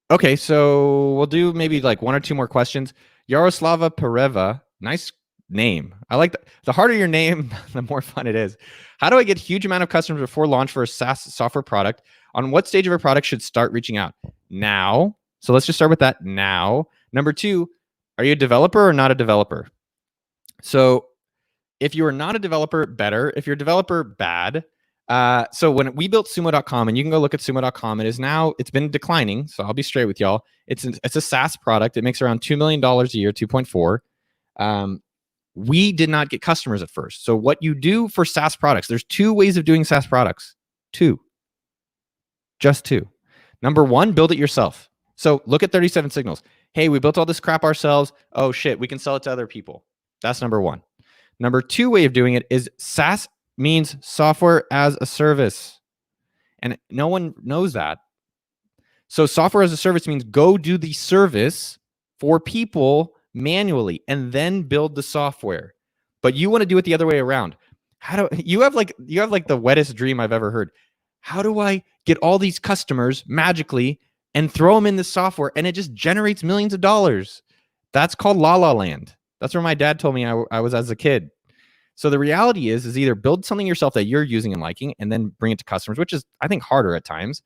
Okay, so we'll do maybe like 1 or 2 more questions. Yaroslava Pereva, nice name. I like that. The harder your name, the more fun it is. How do I get huge amount of customers before launch for a SaaS software product? On what stage of a product should start reaching out? Now. So let's just start with that now. Number 2, are you a developer or not a developer? So if you are not a developer, better. If you're a developer, bad. So when we built Sumo.com, and you can go look at Sumo.com, it's been declining. So I'll be straight with y'all. It's a SaaS product. It makes around $2 million a year, 2.4. We did not get customers at first. So what you do for SaaS products, there's 2 ways of doing SaaS products. 2. Just 2. Number 1, build it yourself. So look at 37 Signals. Hey, we built all this crap ourselves. Oh shit, we can sell it to other people. That's number 1. Number 2 way of doing it is SaaS means software as a service. And no one knows that. So software as a service means go do the service for people manually and then build the software. But you want to do it the other way around. You have like the wettest dream I've ever heard. How do I get all these customers magically and throw them in the software and it just generates millions of dollars? That's called La La Land. That's where my dad told me I was as a kid. So the reality is either build something yourself that you're using and liking and then bring it to customers, which is, I think, harder at times.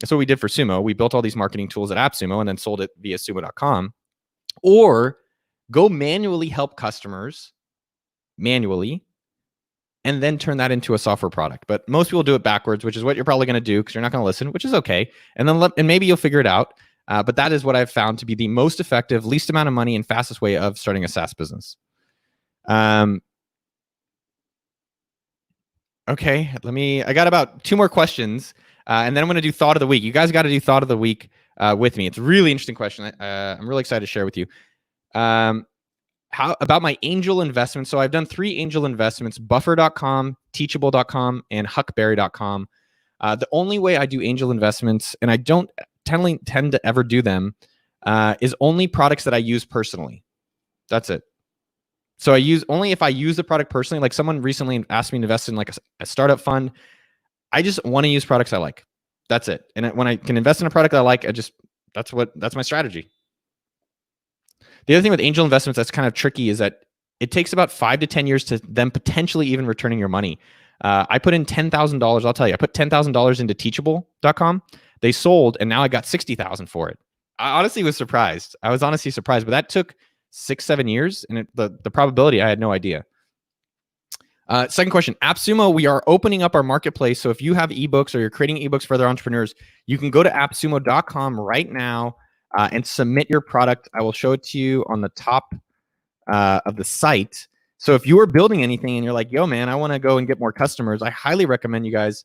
That's what we did for Sumo. We built all these marketing tools at AppSumo and then sold it via Sumo.com. Or go manually help customers manually and then turn that into a software product. But most people do it backwards, which is what you're probably going to do because you're not going to listen, which is okay. And then maybe you'll figure it out. But that is what I've found to be the most effective, least amount of money, and fastest way of starting a SaaS business. Okay, I got about 2 more questions, and then I'm going to do thought of the week. You guys got to do thought of the week with me. It's a really interesting question. I'm really excited to share with you. How how about my angel investments? So I've done 3 angel investments: Buffer.com, Teachable.com, and Huckberry.com. The only way I do angel investments, and I don't tend to ever do them, is only products that I use personally. That's it. So I use only if I use the product personally. Like someone recently asked me to invest in like a startup fund. I just want to use products I like. That's it. And when I can invest in a product I like, that's my strategy. The other thing with angel investments that's kind of tricky is that it takes about 5 to 10 years to them potentially even returning your money. I put in $10,000. I'll tell you, I put $10,000 into Teachable.com. They sold, and now I got $60,000 for it. I honestly was surprised. I was honestly surprised, but that took 6-7 years, and the probability, I had no idea. Second question, AppSumo, we are opening up our marketplace. So if you have ebooks or you're creating ebooks for other entrepreneurs, you can go to appsumo.com right now and submit your product. I will show it to you on the top of the site. So if you are building anything and you're like, yo, man, I want to go and get more customers, I highly recommend you guys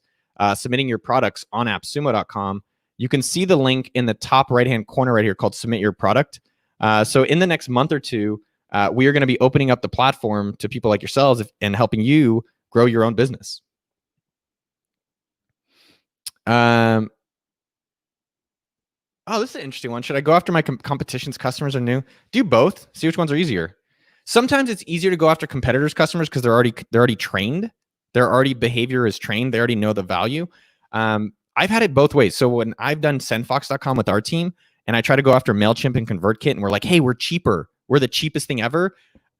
submitting your products on appsumo.com. You can see the link in the top right-hand corner right here called Submit Your Product. So in the next month or two, we are going to be opening up the platform to people like yourselves and helping you grow your own business. Oh, this is an interesting one. Should I go after my competition's customers or new? Do both. See which ones are easier. Sometimes it's easier to go after competitors' customers because they're already trained. Their already behavior is trained. They already know the value. I've had it both ways. So when I've done sendfox.com with our team and I try to go after MailChimp and ConvertKit and we're like, hey, we're cheaper. We're the cheapest thing ever.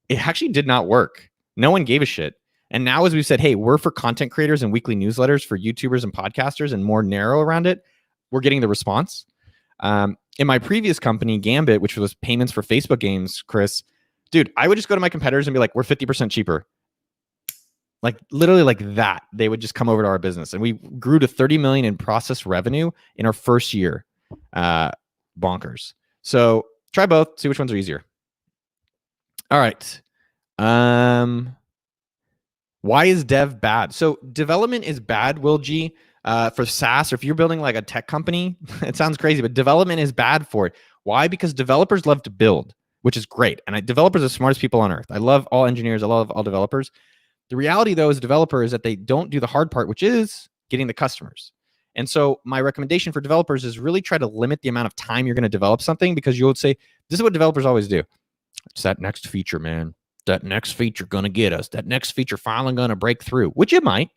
It actually did not work. No one gave a shit. And now as we've said, hey, we're for content creators and weekly newsletters for YouTubers and podcasters and more narrow around it, we're getting the response. In my previous company, Gambit, which was payments for Facebook games, Chris, dude, I would just go to my competitors and be like, we're 50% cheaper. Like literally like that. They would just come over to our business. And we grew to 30 million in processed revenue in our first year. Bonkers. So try both, see which ones are easier. All right. Why is dev bad? So development is bad, Will G. For SaaS, or if you're building like a tech company, it sounds crazy, but development is bad for it. Why? Because developers love to build, which is great. And developers are the smartest people on earth. I love all engineers. I love all developers. The reality, though, as a developer is that they don't do the hard part, which is getting the customers. And so my recommendation for developers is really try to limit the amount of time you're going to develop something, because you would say, this is what developers always do. It's that next feature, man. That next feature going to get us. That next feature finally going to break through, which it might.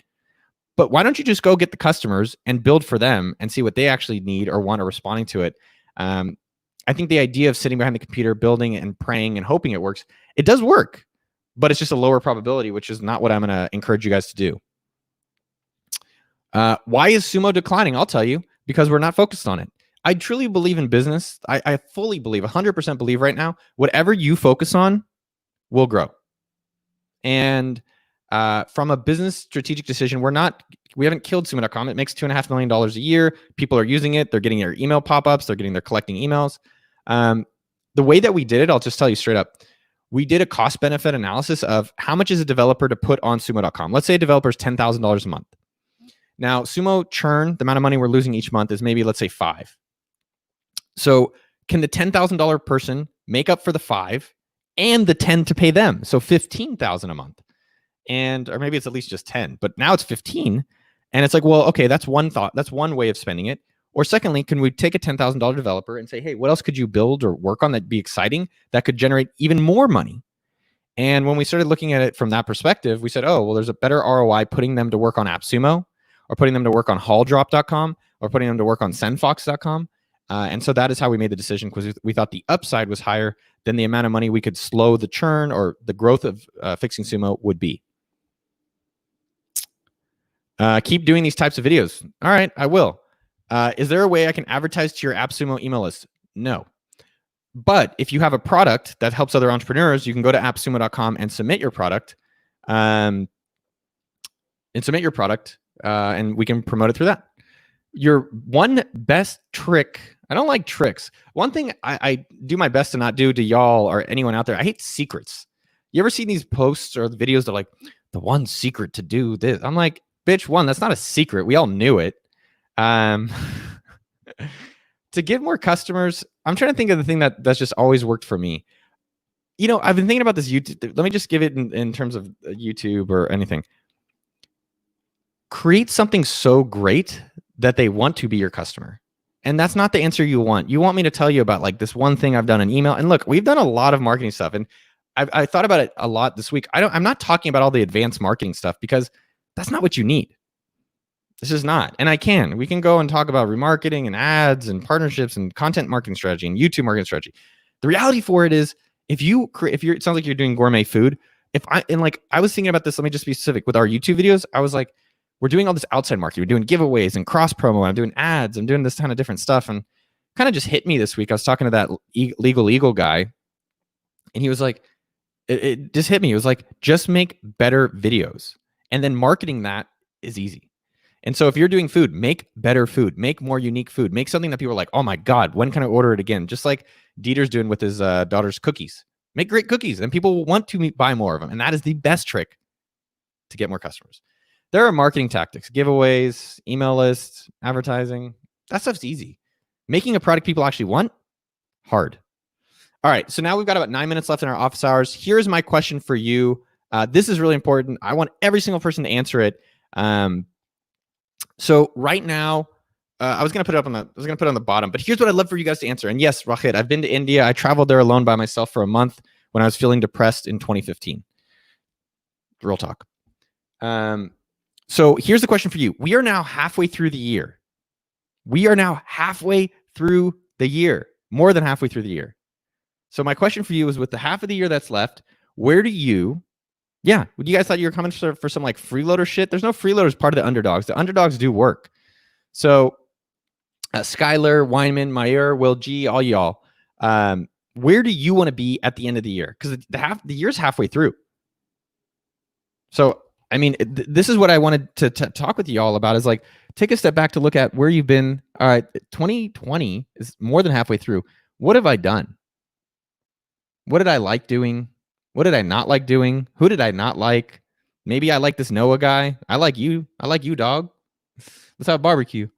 But why don't you just go get the customers and build for them and see what they actually need or want or responding to it? I think the idea of sitting behind the computer, building and praying and hoping it works, it does work, but it's just a lower probability, which is not what I'm going to encourage you guys to do. Why is Sumo declining? I'll tell you, because we're not focused on it. I truly believe in business. I fully believe, 100% believe right now, whatever you focus on will grow. And from a business strategic decision, we haven't killed Sumo.com. It makes $2.5 million a year. People are using it. They're getting their email pop-ups. They're collecting emails. The way that we did it, I'll just tell you straight up. We did a cost benefit analysis of how much is a developer to put on Sumo.com. Let's say a developer is $10,000 a month. Now, Sumo churn, the amount of money we're losing each month is maybe, let's say, 5. So can the $10,000 person make up for the 5 and the 10 to pay them? So $15,000 a month. Or maybe it's at least just 10, but now it's 15. And it's like, well, okay, that's one thought. That's one way of spending it. Or secondly, can we take a $10,000 developer and say, hey, what else could you build or work on that'd be exciting that could generate even more money? And when we started looking at it from that perspective, we said, oh, well, there's a better ROI putting them to work on AppSumo, or putting them to work on Halldrop.com, or putting them to work on Sendfox.com. And so that is how we made the decision, because we thought the upside was higher than the amount of money we could slow the churn or the growth of fixing Sumo would be. Keep doing these types of videos. All right, I will. Is there a way I can advertise to your AppSumo email list? No. But if you have a product that helps other entrepreneurs, you can go to appsumo.com and submit your product. And we can promote it through that. Your one best trick, I don't like tricks. One thing I do my best to not do to y'all or anyone out there, I hate secrets. You ever seen these posts or the videos that are like, the one secret to do this? I'm like, bitch, one, that's not a secret. We all knew it. To get more customers, I'm trying to think of the thing that's just always worked for me. I've been thinking about this YouTube. Let me just give it in terms of YouTube or anything. Create something so great that they want to be your customer. And that's not the answer you want. You want me to tell you about like this one thing I've done in email. And look, we've done a lot of marketing stuff, and I thought about it a lot this week. I'm not talking about all the advanced marketing stuff because that's not what you need. This is not. And we can go and talk about remarketing and ads and partnerships and content marketing strategy and YouTube marketing strategy. The reality for it is, it sounds like you're doing gourmet food. I was thinking about this, let me just be specific with our YouTube videos. I was like, we're doing all this outside marketing. We're doing giveaways and cross promo. I'm doing ads. I'm doing this kind of different stuff. And kind of just hit me this week. I was talking to that Legal Eagle guy, and he was like, it just hit me. It was like, just make better videos. And then marketing that is easy. And so if you're doing food, make better food, make more unique food, make something that people are like, oh my God, when can I order it again? Just like Dieter's doing with his daughter's cookies. Make great cookies and people want to buy more of them. And that is the best trick to get more customers. There are marketing tactics, giveaways, email lists, advertising. That stuff's easy. Making a product people actually want, hard. All right, so now we've got about 9 minutes left in our office hours. Here's my question for you. This is really important. I want every single person to answer it. So right now, I was gonna put it on the bottom, but here's what I'd love for you guys to answer. And yes, Rachid, I've been to India. I traveled there alone by myself for a month when I was feeling depressed in 2015. Real talk. So here's the question for you. We are now halfway through the year. More than halfway through the year. So my question for you is, with the half of the year that's left, would you guys thought you were coming for some like freeloader shit? There's no freeloaders part of the underdogs. The underdogs do work. So Skylar, Weinman, Mayer, Will G, all y'all, where do you want to be at the end of the year? Because the year's halfway through. So, I mean, this is what I wanted to talk with you all about, is like, take a step back to look at where you've been. All right, 2020 is more than halfway through. What have I done? What did I like doing? What did I not like doing? Who did I not like? Maybe I like this Noah guy. I like you. I like you, dog. Let's have a barbecue.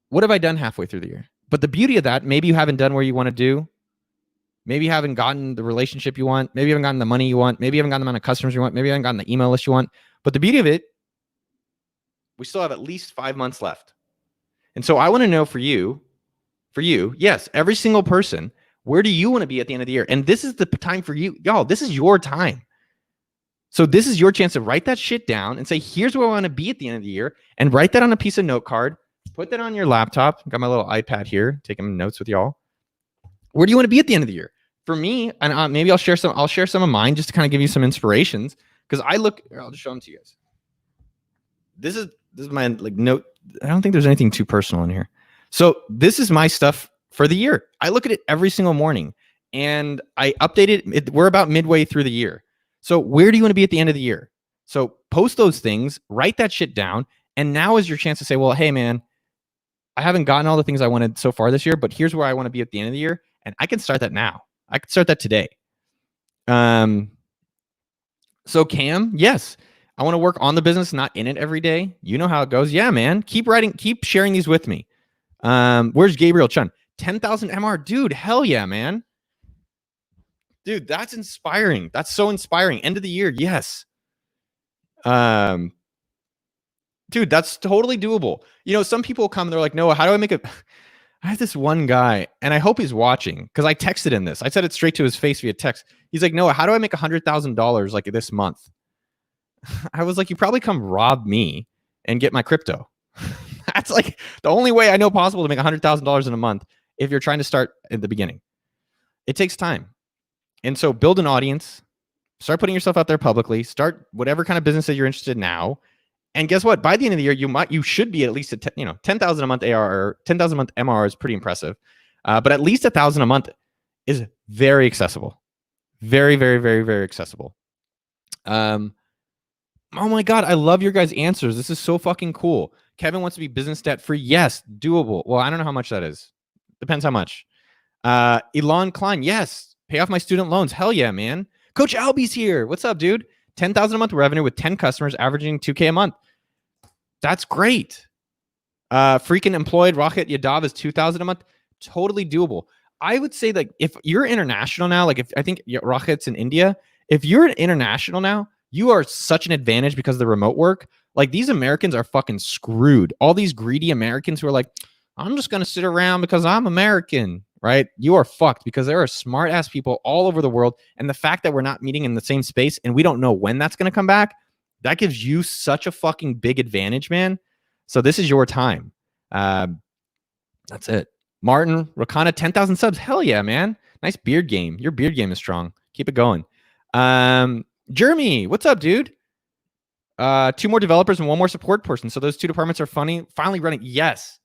What have I done halfway through the year? But the beauty of that, maybe you haven't done where you want to do. Maybe you haven't gotten the relationship you want. Maybe you haven't gotten the money you want. Maybe you haven't gotten the amount of customers you want. Maybe you haven't gotten the email list you want. But the beauty of it, we still have at least 5 months left. And so I want to know for you, yes, every single person, where do you want to be at the end of the year? And this is the time for you. Y'all, this is your time. So this is your chance to write that shit down and say, here's where I want to be at the end of the year, and write that on a piece of note card. Put that on your laptop. Got my little iPad here, taking notes with y'all. Where do you want to be at the end of the year? For me, and maybe I'll share some of mine just to kind of give you some inspirations. Because I'll just show them to you guys. This is my like note. I don't think there's anything too personal in here. So this is my stuff for the year. I look at it every single morning and I update it. We're about midway through the year. So where do you want to be at the end of the year? So post those things, write that shit down. And now is your chance to say, well, hey man, I haven't gotten all the things I wanted so far this year, but here's where I want to be at the end of the year. And I can start that now. I can start that today. So Cam, yes, I want to work on the business, not in it every day. You know how it goes. Yeah, man. Keep writing, keep sharing these with me. Where's Gabriel Chun? 10,000 MR. Dude, hell yeah, man. Dude, that's inspiring. That's so inspiring. End of the year. Yes. Dude, that's totally doable. You know, some people come and they're like, Noah, how do I make a... I have this one guy, and I hope he's watching, because I texted him this. I said it straight to his face via text. He's like, Noah, how do I make $100,000 like this month? I was like, you probably come rob me and get my crypto. That's like the only way I know possible to make $100,000 in a month if you're trying to start at the beginning. It takes time. And so build an audience, start putting yourself out there publicly, start whatever kind of business that you're interested in now. And guess what? By the end of the year, you should be at least at 10,000 a month ARR, 10,000 a month MRR is pretty impressive. But at least 1,000 a month is very accessible. Very, very, very, very accessible. Oh my God, I love your guys' answers. This is so fucking cool. Kevin wants to be business debt free. Yes, doable. Well, I don't know how much that is. Depends how much. Elon Klein, yes. Pay off my student loans. Hell yeah, man. Coach Albie's here. What's up, dude? 10,000 a month revenue with 10 customers averaging 2K a month. That's great. Freaking employed Rocket Yadav is 2,000 a month. Totally doable. I would say like if you're international now, like if I think Rocket's in India, if you're an international now, you are such an advantage because of the remote work. Like these Americans are fucking screwed. All these greedy Americans who are like, I'm just gonna sit around because I'm American, right? You are fucked because there are smart ass people all over the world. And the fact that we're not meeting in the same space and we don't know when that's gonna come back, that gives you such a fucking big advantage, man. So this is your time. That's it. Martin, Rakana, 10,000 subs. Hell yeah, man. Nice beard game. Your beard game is strong. Keep it going. Jeremy, what's up, dude? 2 more developers and 1 more support person. So those 2 departments are finally running. Yes.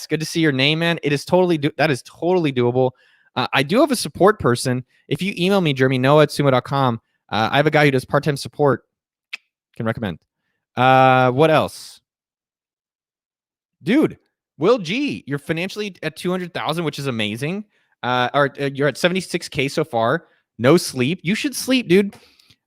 Good to see your name, man. It is totally that is totally doable. I do have a support person. If you email me, Jeremy, noah@sumo.com, I have a guy who does part-time support. Can recommend. What else? Dude, Will G, you're financially at 200,000, which is amazing. Or you're at 76K so far. No sleep. You should sleep, dude.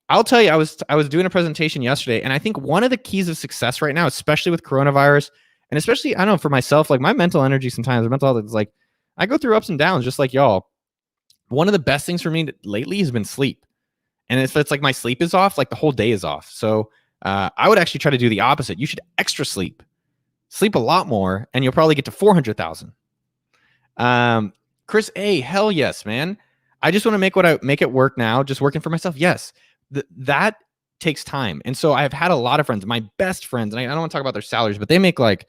I'll tell you, I was doing a presentation yesterday, and I think one of the keys of success right now, especially with coronavirus, and especially, I don't know, for myself, like my mental energy sometimes, or mental health is like, I go through ups and downs just like y'all. One of the best things for me lately has been sleep. And if it's like my sleep is off, like the whole day is off. So I would actually try to do the opposite. You should extra sleep. Sleep a lot more, and you'll probably get to 400,000. Chris A, hell yes, man. I just want to make it work now. Just working for myself. Yes, that takes time. And so I've had a lot of friends, my best friends, and I don't want to talk about their salaries, but they make like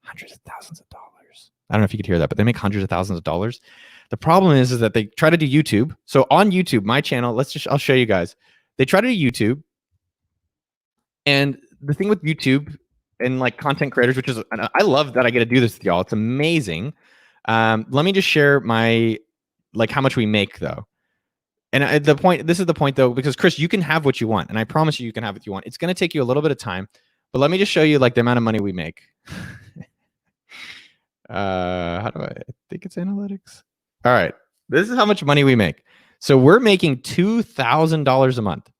hundreds of thousands of dollars. I don't know if you could hear that, but they make hundreds of thousands of dollars. The problem is that they try to do YouTube. So on YouTube, my channel, I'll show you guys. They try to do YouTube. And the thing with YouTube and like content creators, which is, I love that I get to do this with y'all. It's amazing. Let me just share like how much we make though. And this is the point though, because Chris, you can have what you want. And I promise you can have what you want. It's going to take you a little bit of time, but let me just show you like the amount of money we make. How do I think it's analytics? All right. This is how much money we make. So we're making $2,000 a month,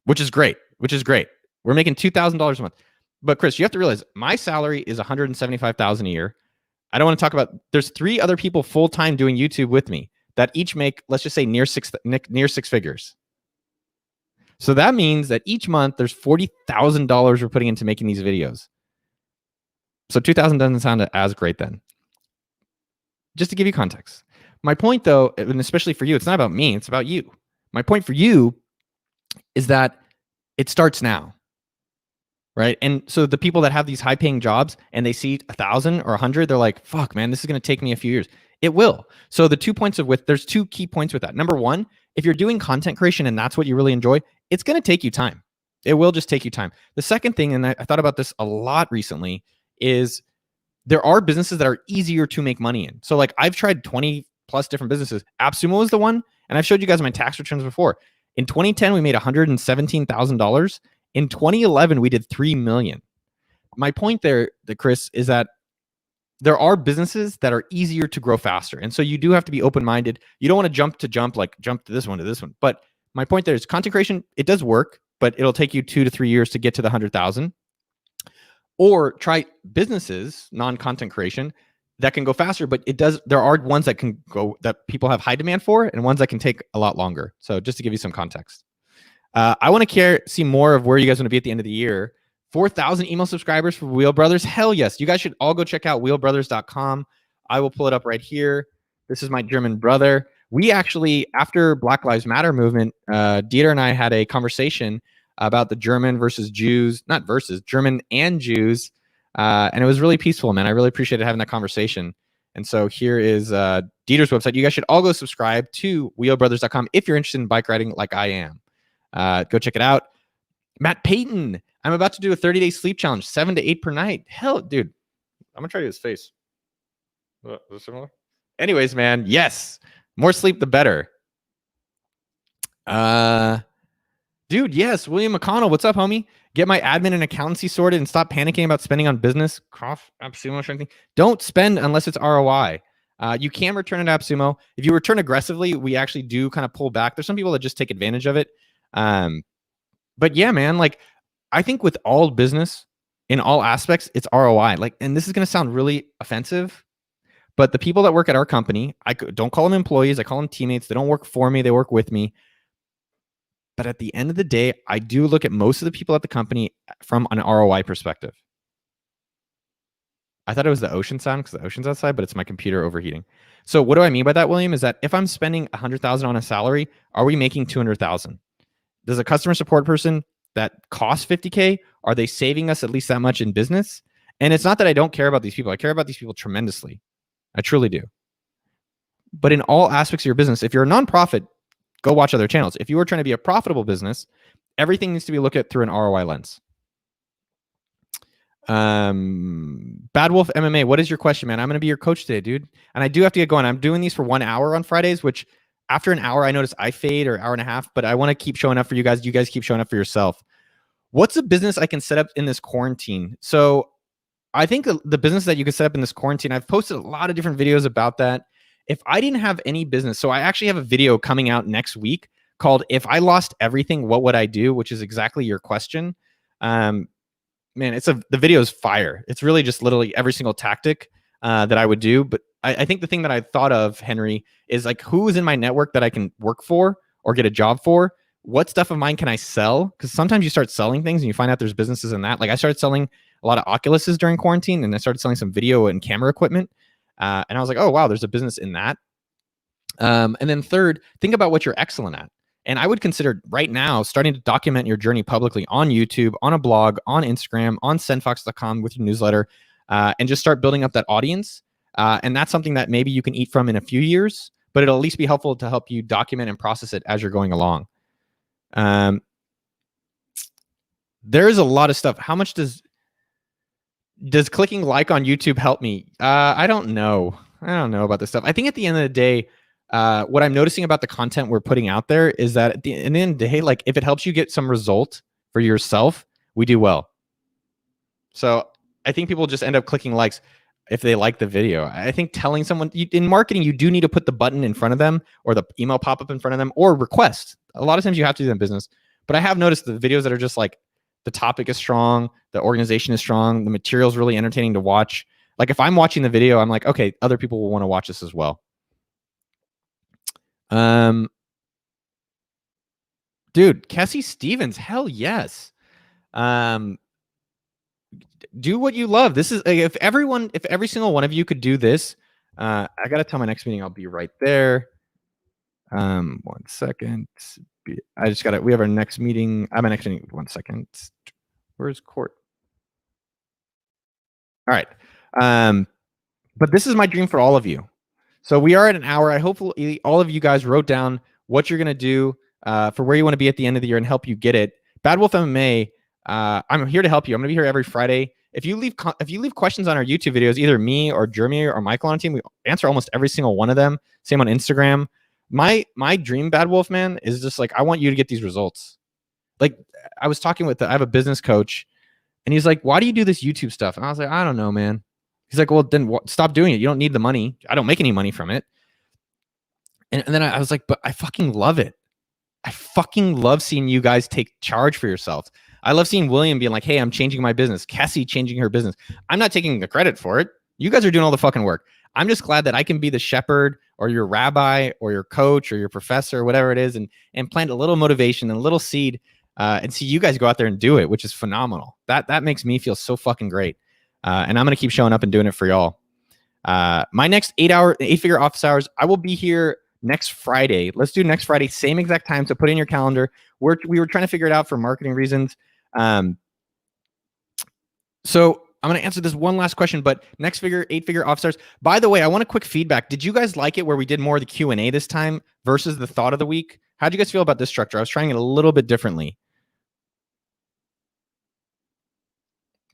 which is great. We're making $2,000 a month. But Chris, you have to realize my salary is $175,000 a year. I don't want to talk about, there's 3 other people full-time doing YouTube with me that each make, let's just say near six figures. So that means that each month there's $40,000 we're putting into making these videos. So 2,000 doesn't sound as great then. Just to give you context. My point though, and especially for you, it's not about me, it's about you. My point for you is that it starts now. Right. And so the people that have these high paying jobs and they see 1,000 or 100, they're like, fuck, man, this is going to take me a few years. It will. So the 2 points there's 2 key points with that. Number one, if you're doing content creation and that's what you really enjoy, it's going to take you time. It will just take you time. The second thing, and I thought about this a lot recently, is there are businesses that are easier to make money in. So like I've tried 20 plus different businesses. AppSumo is the one. And I've showed you guys my tax returns before. In 2010, we made $117,000. In 2011, we did 3 million. My point there, Chris, is that there are businesses that are easier to grow faster. And so you do have to be open-minded. You don't want to jump to this one to this one. But my point there is content creation, it does work, but it'll take you 2 to 3 years to get to the 100,000. Or try businesses, non-content creation, that can go faster, but there are ones that can go, that people have high demand for, and ones that can take a lot longer. So just to give you some context. I want to see more of where you guys want to be at the end of the year. 4,000 email subscribers for Wheel Brothers. Hell yes. You guys should all go check out wheelbrothers.com. I will pull it up right here. This is my German brother. We actually, after Black Lives Matter movement, Dieter and I had a conversation about the German versus Jews, not versus, German and Jews. And it was really peaceful, man. I really appreciated having that conversation. And so here is Dieter's website. You guys should all go subscribe to wheelbrothers.com if you're interested in bike riding like I am. Go check it out. Matt Payton, I'm about to do a 30-day sleep challenge, 7 to 8 per night. Hell, dude, I'm gonna try to do his face. Is it similar? Anyways, man, yes, more sleep the better. Dude, yes, William McConnell, what's up, homie? Get my admin and accountancy sorted and stop panicking about spending on business. AppSumo, don't spend unless it's ROI. You can return at AppSumo. If you return aggressively, we actually do kind of pull back. There's some people that just take advantage of it. But yeah, man, like I think with all business in all aspects, it's ROI. Like, and this is going to sound really offensive, But the people that work at our company, I don't call them employees. I call them teammates. They don't work for me. They work with me. But at the end of the day, I do look at most of the people at the company from an ROI perspective. I thought it was the ocean sound because the ocean's outside, but it's my computer overheating. So what do I mean by that, William? Is that if I'm spending $100,000 on a salary, are we making $200,000? Does a customer support person that costs $50K, are they saving us at least that much in business? And it's not that I don't care about these people. I care about these people tremendously. I truly do. But in all aspects of your business, if you're a nonprofit, go watch other channels. If you are trying to be a profitable business, everything needs to be looked at through an ROI lens. Bad Wolf MMA, what is your question, man? I'm going to be your coach today, dude. And I do have to get going. I'm doing these for 1 hour on Fridays, which after an hour, I notice I fade, or hour and a half, but I want to keep showing up for you guys. You guys keep showing up for yourself. What's a business I can set up in this quarantine? So I think the business that you can set up in this quarantine, I've posted a lot of different videos about that. If I didn't have any business, so I actually have a video coming out next week called If I Lost Everything, What Would I Do? Which is exactly your question. Man, the video is fire. It's really just literally every single tactic that I would do. But I think the thing that I thought of, Henry, is like, who is in my network that I can work for or get a job for? What stuff of mine can I sell? Because sometimes you start selling things and you find out there's businesses in that. Like I started selling a lot of Oculuses during quarantine, and I started selling some video and camera equipment. And I was like, oh, wow, there's a business in that. And then third, think about what you're excellent at. And I would consider right now starting to document your journey publicly on YouTube, on a blog, on Instagram, on sendfox.com with your newsletter, and just start building up that audience. And that's something that maybe you can eat from in a few years, but it'll at least be helpful to help you document and process it as you're going along. There is a lot of stuff. How much does clicking like on YouTube help me? I don't know. I don't know about this stuff. I think at the end of the day, what I'm noticing about the content we're putting out there is that at the end of the day, like if it helps you get some result for yourself, we do well. So I think people just end up clicking likes if they like the video. I think telling someone in marketing, you do need to put the button in front of them or the email pop-up in front of them or request. A lot of times you have to do that in business. But I have noticed the videos that are just like the topic is strong, the organization is strong, the material is really entertaining to watch. Like if I'm watching the video, I'm like, okay, other people will want to watch this as well. Dude, Cassie Stevens, hell yes. Do what you love. This is if every single one of you could do this. I gotta tell my next meeting I'll be right there. 1 second. We have our next meeting. I have my next meeting. 1 second. Where's Court? All right. But this is my dream for all of you. So we are at an hour. I hope all of you guys wrote down what you're gonna do for where you want to be at the end of the year and help you get it. Bad Wolf MMA. I'm here to help you. I'm gonna be here every Friday. If you leave questions on our YouTube videos, either me or Jeremy or Michael on the team, we answer almost every single one of them. Same on Instagram. My dream, Bad Wolf, man, is just like I want you to get these results. Like I was talking I have a business coach, and he's like, "Why do you do this YouTube stuff?" And I was like, "I don't know, man." He's like, "Well, then stop doing it. You don't need the money. I don't make any money from it." And then I was like, "But I fucking love it. I fucking love seeing you guys take charge for yourselves. I love seeing William being like, hey, I'm changing my business. Cassie changing her business. I'm not taking the credit for it. You guys are doing all the fucking work. I'm just glad that I can be the shepherd or your rabbi or your coach or your professor or whatever it is and plant a little motivation and a little seed and see you guys go out there and do it, which is phenomenal. That makes me feel so fucking great. And I'm going to keep showing up and doing it for y'all. My next 8-figure office hours, I will be here next Friday. Let's do next Friday, same exact time. So put in your calendar. We were trying to figure it out for marketing reasons. So I'm going to answer this one last question, but next 8-figure office hours. By the way, I want a quick feedback. Did you guys like it where we did more of the Q&A this time versus the thought of the week? How'd you guys feel about this structure? I was trying it a little bit differently.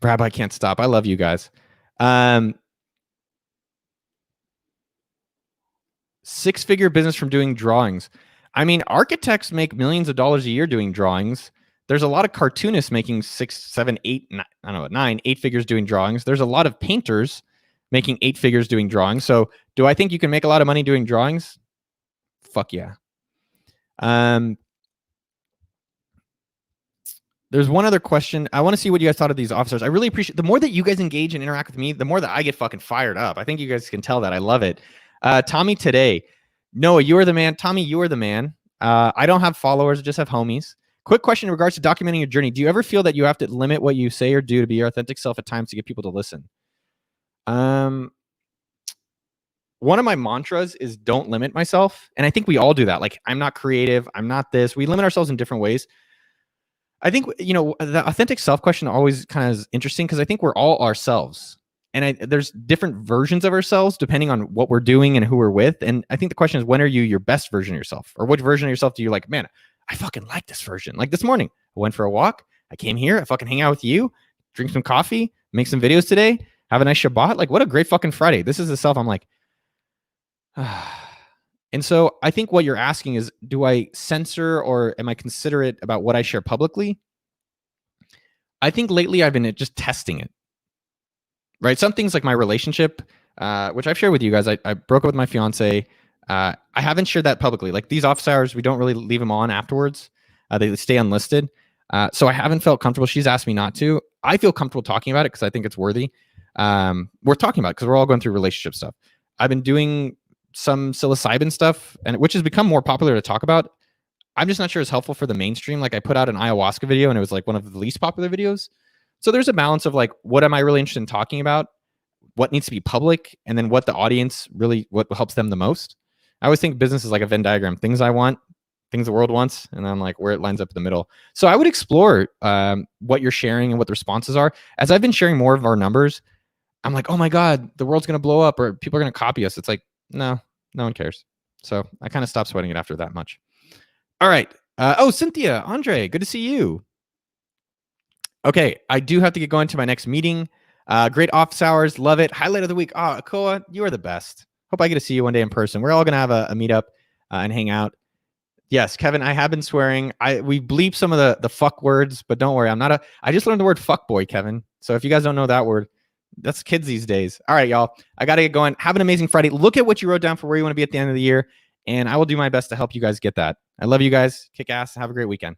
Rabbi can't stop. I love you guys. 6-figure business from doing drawings. I mean, architects make millions of dollars a year doing drawings. There's a lot of cartoonists making 6, 7, 8, 9, I don't know, 9, 8 figures doing drawings. There's a lot of painters making 8 figures doing drawings. So do I think you can make a lot of money doing drawings? Fuck yeah. There's one other question. I want to see what you guys thought of these officers. I really appreciate the more that you guys engage and interact with me, the more that I get fucking fired up. I think you guys can tell that. I love it. Tommy today. Noah, you are the man. Tommy, you are the man. I don't have followers, I just have homies. Quick question in regards to documenting your journey. Do you ever feel that you have to limit what you say or do to be your authentic self at times to get people to listen? One of my mantras is don't limit myself. And I think we all do that. Like, I'm not creative. I'm not this. We limit ourselves in different ways. I think, the authentic self question always kind of is interesting because I think we're all ourselves. And there's different versions of ourselves depending on what we're doing and who we're with. And I think the question is, when are you your best version of yourself? Or which version of yourself do you like, man, I fucking like this version. Like this morning, I went for a walk. I came here. I fucking hang out with you, drink some coffee, make some videos today, have a nice Shabbat. Like, what a great fucking Friday. This is the self I'm like, And so I think what you're asking is, do I censor or am I considerate about what I share publicly? I think lately I've been just testing it, right? Some things like my relationship, which I've shared with you guys. I broke up with my fiance. I haven't shared that publicly. Like these office hours, we don't really leave them on afterwards. They stay unlisted. So I haven't felt comfortable. She's asked me not to. I feel comfortable talking about it because I think it's worthy. We're talking about it because we're all going through relationship stuff. I've been doing some psilocybin stuff, and which has become more popular to talk about. I'm just not sure it's helpful for the mainstream. Like I put out an ayahuasca video and it was like one of the least popular videos. So there's a balance of like, what am I really interested in talking about? What needs to be public? And then what the audience really, what helps them the most? I always think business is like a Venn diagram. Things I want, things the world wants, and then like where it lines up in the middle. So I would explore what you're sharing and what the responses are. As I've been sharing more of our numbers, I'm like, oh my God, the world's going to blow up or people are going to copy us. It's like, no one cares. So I kind of stopped sweating it after that much. All right. Cynthia, Andre, good to see you. Okay, I do have to get going to my next meeting. Great office hours, love it. Highlight of the week. Akoa, you are the best. Hope I get to see you one day in person. We're all gonna have a meetup and hang out. Yes, Kevin, I have been swearing. We bleep some of the fuck words, but don't worry, I just learned the word fuck boy, Kevin. So if you guys don't know that word, that's kids these days. All right, y'all. I gotta get going. Have an amazing Friday. Look at what you wrote down for where you want to be at the end of the year, and I will do my best to help you guys get that. I love you guys. Kick ass. Have a great weekend.